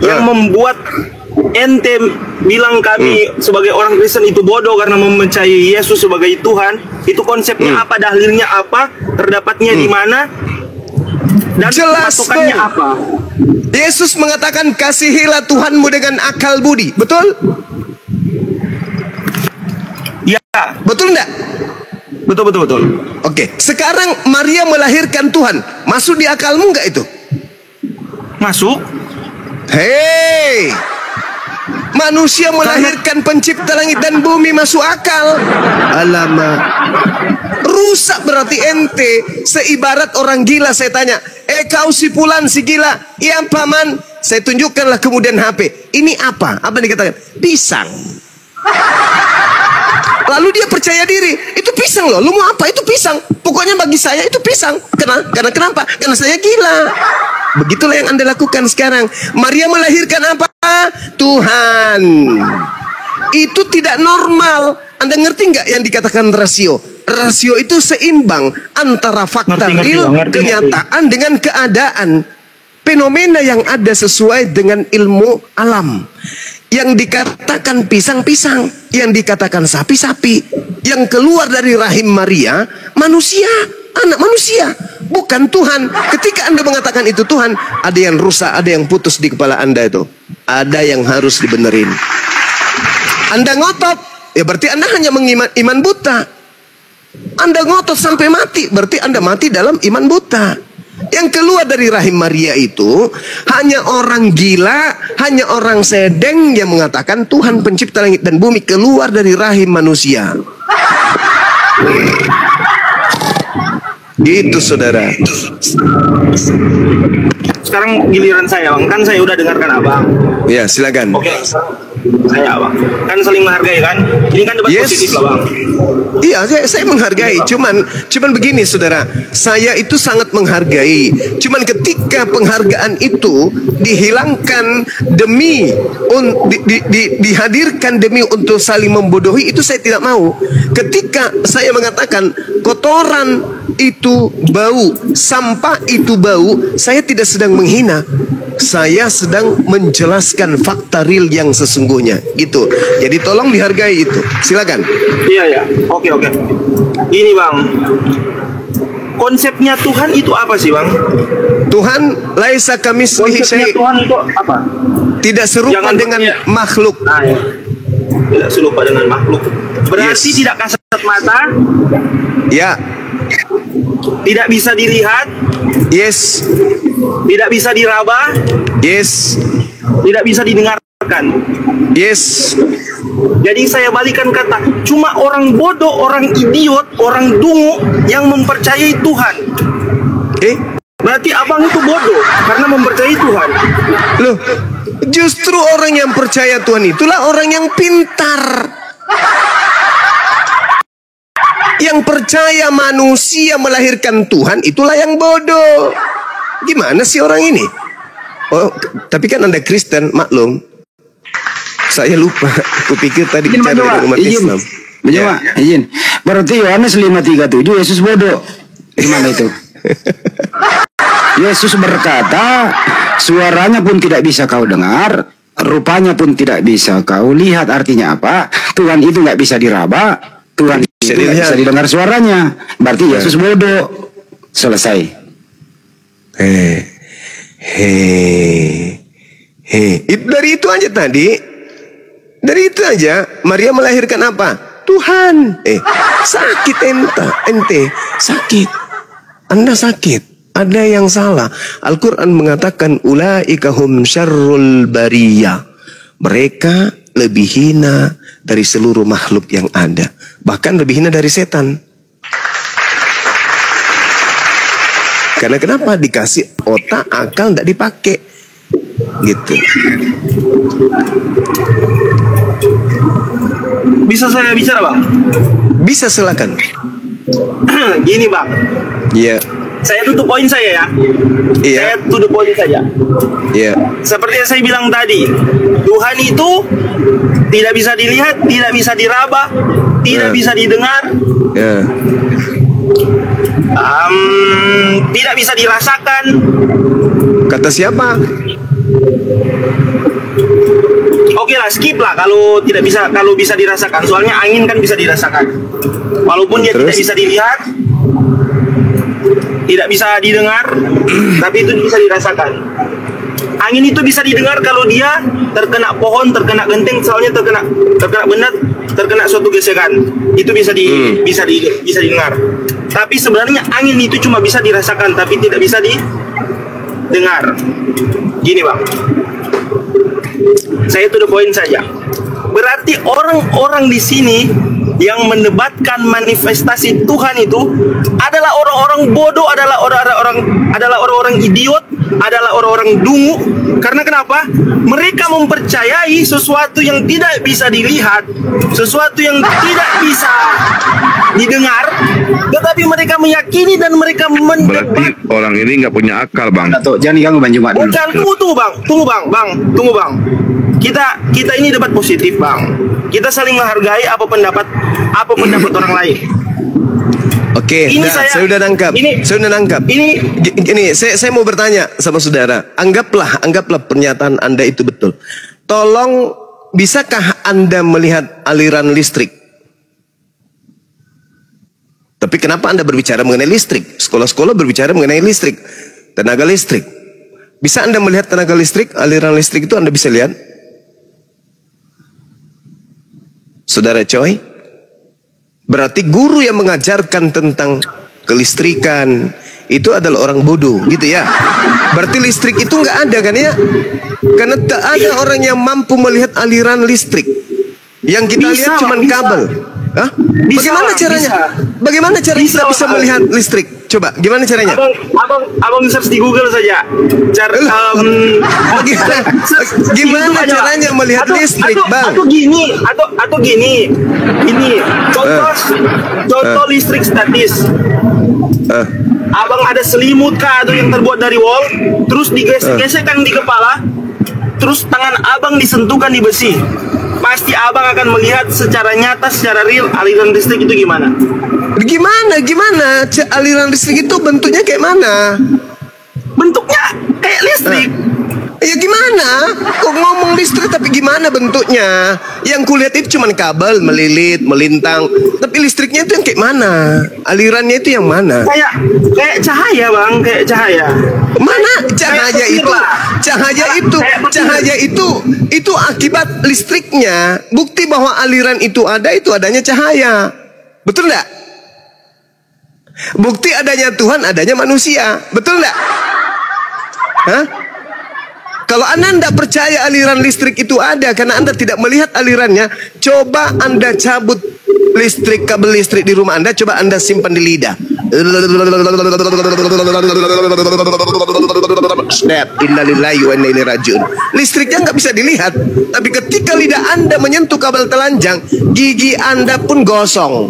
yang membuat ente bilang kami sebagai orang Kristen itu bodoh karena mempercayai Yesus sebagai Tuhan. Itu konsepnya apa, dalilnya apa, terdapatnya di mana, dan patokannya apa? Yesus mengatakan kasihilah Tuhanmu dengan akal budi, betul? Ya. Betul enggak? Betul. Oke, sekarang Maria melahirkan Tuhan, masuk di akalmu enggak itu? Masuk. Hei, manusia melahirkan pencipta langit dan bumi, masuk akal? Alamak, rusak berarti ente. Seibarat orang gila. Saya tanya, kau si Fulan si gila, iya paman. Saya tunjukkanlah kemudian HP. Ini apa? Apa dikatakan? Pisang. Lalu dia percaya diri, itu pisang loh. Lu mau apa? Itu pisang. Pokoknya bagi saya itu pisang. Karena kenapa? Karena saya gila. Begitulah yang Anda lakukan sekarang. Maria melahirkan apa? Tuhan. Itu tidak normal. Anda ngerti nggak yang dikatakan rasio? Rasio itu seimbang antara fakta real, kenyataan dengan keadaan. Fenomena yang ada sesuai dengan ilmu alam. Yang dikatakan pisang-pisang, yang dikatakan sapi-sapi, yang keluar dari rahim Maria, manusia, anak manusia, bukan Tuhan. Ketika Anda mengatakan itu Tuhan, ada yang rusak, ada yang putus di kepala Anda itu. Ada yang harus dibenerin. Anda ngotot, ya berarti Anda hanya iman buta. Anda ngotot sampai mati, berarti Anda mati dalam iman buta. Yang keluar dari rahim Maria itu hanya orang gila, hanya orang sedeng yang mengatakan Tuhan pencipta langit dan bumi keluar dari rahim manusia. Gitu saudara. Sekarang giliran saya, Bang. Kan saya udah dengarkan Abang. Ya, silakan. Oke. Saya, Bang. Kan saling menghargai kan? Ini kan debat positif lah, Bang. Iya, saya menghargai. Cuman begini, saudara. Saya itu sangat menghargai. Cuman ketika penghargaan itu dihilangkan demi dihadirkan demi untuk saling membodohi, itu saya tidak mau. Ketika saya mengatakan kotoran itu bau, sampah itu bau, saya tidak sedang menghina. Saya sedang menjelaskan fakta real yang sesungguhnya. Gitu. Jadi tolong dihargai itu. Silakan. Iya. Oke. Ini, Bang. Konsepnya Tuhan itu apa sih, Bang? Tuhan laisa kamitslihi syai'. Tuhan itu apa? Tidak serupa dengan makhluk. Nah, ya. Tidak serupa dengan makhluk. Berarti tidak kasat mata. Ya. Tidak bisa dilihat. Yes. Tidak bisa diraba. Yes. Tidak bisa didengarkan. Yes. Jadi saya balikan kata, cuma orang bodoh, orang idiot, orang dungu yang mempercayai Tuhan. Berarti abang itu bodoh karena mempercayai Tuhan. Loh, justru orang yang percaya Tuhan itulah orang yang pintar. Yang percaya manusia melahirkan Tuhan itulah yang bodoh. Gimana sih orang ini? Oh, tapi kan Anda Kristen, maklum. Saya lupa. Kupikir tadi Izin, bicara Bang Juma, dengan umat izin. Islam. Bang Juma, izin. Berarti Yohanes 5:37 Yesus bodoh. Gimana itu? Yesus berkata, suaranya pun tidak bisa kau dengar, rupanya pun tidak bisa kau lihat. Artinya apa? Tuhan itu nggak bisa diraba, Tuhan itu nggak bisa didengar suaranya. Berarti Yesus bodoh. Selesai. Dari itu aja tadi. Dari itu aja Maria melahirkan apa? Tuhan. Sakit ente sakit. Anda sakit. Ada yang salah. Al-Quran mengatakan ulaika hum syarrul bariyah. Mereka lebih hina dari seluruh makhluk yang ada. Bahkan lebih hina dari setan. Karena kenapa? Dikasih otak, akal, tidak dipakai. Gitu. Bisa saya bicara, Bang? Bisa, silakan. Gini, Bang. Iya. Saya tutup poin saya ya. Iya. Saya tutup poin saja. Iya. Seperti yang saya bilang tadi, Tuhan itu tidak bisa dilihat, tidak bisa diraba, tidak bisa didengar, tidak bisa dirasakan. Kata siapa? Oke lah, skip lah kalau tidak bisa, kalau bisa dirasakan. Soalnya angin kan bisa dirasakan. Walaupun dia tidak bisa dilihat, tidak bisa didengar, tapi itu bisa dirasakan. Angin itu bisa didengar kalau dia terkena pohon, terkena genteng, soalnya terkena benda, terkena suatu gesekan. Itu bisa bisa didengar. Tapi sebenarnya angin itu cuma bisa dirasakan, tapi tidak bisa didengar. Gini, Bang. Saya to the point saja. Berarti orang-orang di sini yang mendebatkan manifestasi Tuhan itu adalah orang-orang bodoh, adalah orang-orang idiot, adalah orang-orang dungu. Karena kenapa? Mereka mempercayai sesuatu yang tidak bisa dilihat, sesuatu yang tidak bisa didengar, tetapi mereka meyakini dan mereka mendebat. Berarti orang ini nggak punya akal, Bang. Jangan diganggu Bang Juma dulu. Bukan, tunggu bang. Kita ini debat positif, Bang. Kita saling menghargai apa pendapat orang lain. Oke, saya udah nangkap. Ini saya mau bertanya sama saudara. Anggaplah pernyataan Anda itu betul. Tolong, bisakah Anda melihat aliran listrik? Tapi kenapa Anda berbicara mengenai listrik? Sekolah-sekolah berbicara mengenai listrik, tenaga listrik. Bisa Anda melihat tenaga listrik, aliran listrik itu Anda bisa lihat? Saudara Coy, berarti guru yang mengajarkan tentang kelistrikan itu adalah orang bodoh, gitu ya. Berarti listrik itu nggak ada kan ya? Karena tak ada orang yang mampu melihat aliran listrik. Yang kita lihat cuma kabel. Hah? Bagaimana caranya? Bagaimana caranya kita bisa melihat listrik? Coba, gimana caranya? Abang search di Google saja. Gimana caranya melihat listrik, Bang? Atau gini. Contoh listrik statis. Abang ada selimut kah atau yang terbuat dari wol, terus digesek-gesekkan di kepala, terus tangan abang disentuhkan di besi. Pasti abang akan melihat secara nyata, secara real aliran listrik itu gimana. Gimana? Aliran listrik itu bentuknya kayak mana? Bentuknya kayak listrik. Ya gimana? Kok ngomong listrik tapi gimana bentuknya? Yang kulihat itu cuma kabel melilit, melintang. Tapi listriknya itu yang kayak mana? Alirannya itu yang mana? Kayak cahaya, Bang, kayak cahaya. Mana cahaya itu? Cahaya itu akibat listriknya. Bukti bahwa aliran itu adanya cahaya. Betul enggak? Bukti adanya Tuhan, adanya manusia. Betul enggak? Hah? Kalau Anda tidak percaya aliran listrik itu ada karena Anda tidak melihat alirannya, coba Anda cabut kabel listrik di rumah Anda, coba Anda simpan di lidah. Innalillahi wa inna ilaihi rajiun. Listriknya nggak bisa dilihat, tapi ketika lidah Anda menyentuh kabel telanjang, gigi Anda pun gosong.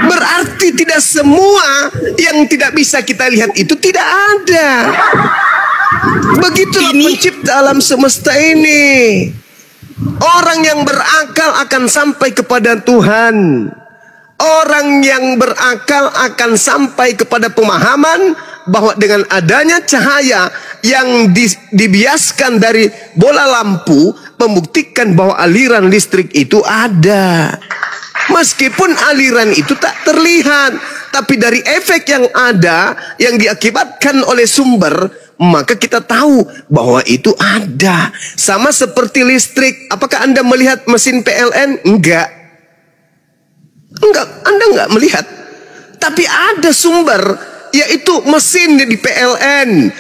Berarti tidak semua yang tidak bisa kita lihat itu tidak ada. Begitulah pencipta alam semesta ini. Orang yang berakal akan sampai kepada Tuhan. Orang yang berakal akan sampai kepada pemahaman bahwa dengan adanya cahaya yang dibiaskan dari bola lampu membuktikan bahwa aliran listrik itu ada. Meskipun aliran itu tak terlihat, tapi dari efek yang ada yang diakibatkan oleh sumber, maka kita tahu bahwa itu ada. Sama seperti listrik. Apakah Anda melihat mesin PLN? Enggak. Anda enggak melihat. Tapi ada sumber, yaitu mesin di PLN.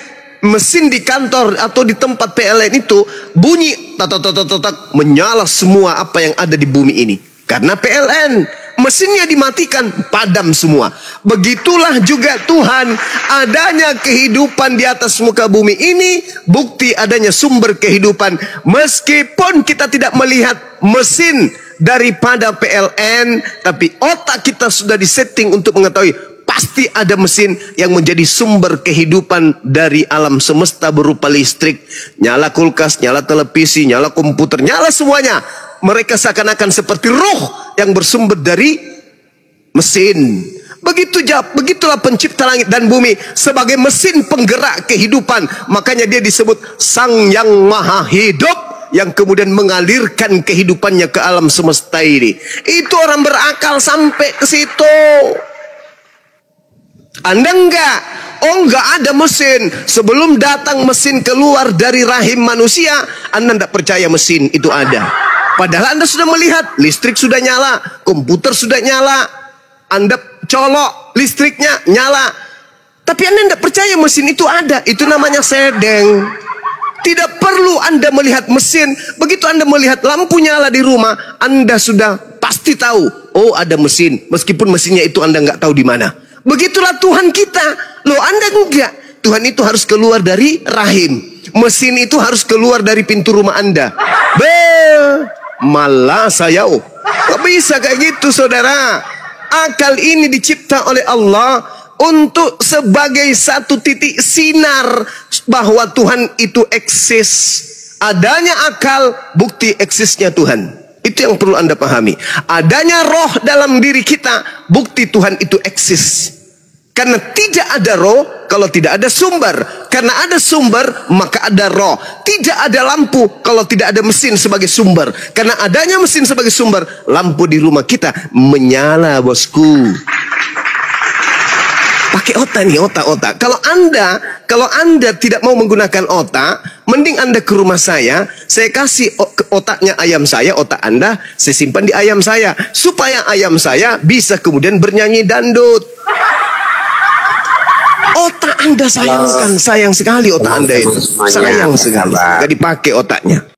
Mesin di kantor atau di tempat PLN itu bunyi tak menyala semua apa yang ada di bumi ini. Karena PLN, mesinnya dimatikan, padam semua. Begitulah juga Tuhan, adanya kehidupan di atas muka bumi ini bukti adanya sumber kehidupan. Meskipun kita tidak melihat mesin daripada PLN, tapi otak kita sudah disetting untuk mengetahui pasti ada mesin yang menjadi sumber kehidupan dari alam semesta berupa listrik. Nyala kulkas, nyala televisi, nyala komputer, nyala semuanya. Mereka seakan-akan seperti roh yang bersumber dari mesin. Begitulah pencipta langit dan bumi sebagai mesin penggerak kehidupan. Makanya dia disebut Sang Yang Maha Hidup, yang kemudian mengalirkan kehidupannya ke alam semesta ini. Itu orang berakal sampai ke situ. Anda enggak. Oh, enggak ada mesin. Sebelum datang mesin keluar dari rahim manusia, Anda enggak percaya mesin itu ada. Padahal Anda sudah melihat listrik sudah nyala, komputer sudah nyala, Anda colok listriknya nyala. Tapi Anda enggak percaya mesin itu ada. Itu namanya sedeng. Tidak perlu Anda melihat mesin. Begitu Anda melihat lampu nyala di rumah, Anda sudah pasti tahu, oh ada mesin. Meskipun mesinnya itu Anda nggak tahu di mana. Begitulah Tuhan kita. Loh, Anda enggak. Tuhan itu harus keluar dari rahim. Mesin itu harus keluar dari pintu rumah Anda. Malah saya, gak bisa kayak gitu, saudara. Akal ini dicipta oleh Allah untuk sebagai satu titik sinar bahwa Tuhan itu eksis. Adanya akal, bukti eksisnya Tuhan. Itu yang perlu Anda pahami. Adanya roh dalam diri kita, bukti Tuhan itu eksis. Karena tidak ada roh kalau tidak ada sumber. Karena ada sumber, maka ada roh. Tidak ada lampu kalau tidak ada mesin sebagai sumber. Karena adanya mesin sebagai sumber, lampu di rumah kita menyala, bosku. Pakai otak nih, otak. Kalau Anda tidak mau menggunakan otak, mending Anda ke rumah saya kasih otaknya ayam saya, otak Anda, saya simpan di ayam saya. Supaya ayam saya bisa kemudian bernyanyi dandut. Otak Anda sayangkan, sayang sekali otak Anda itu. Sayang sekali, gak dipakai otaknya.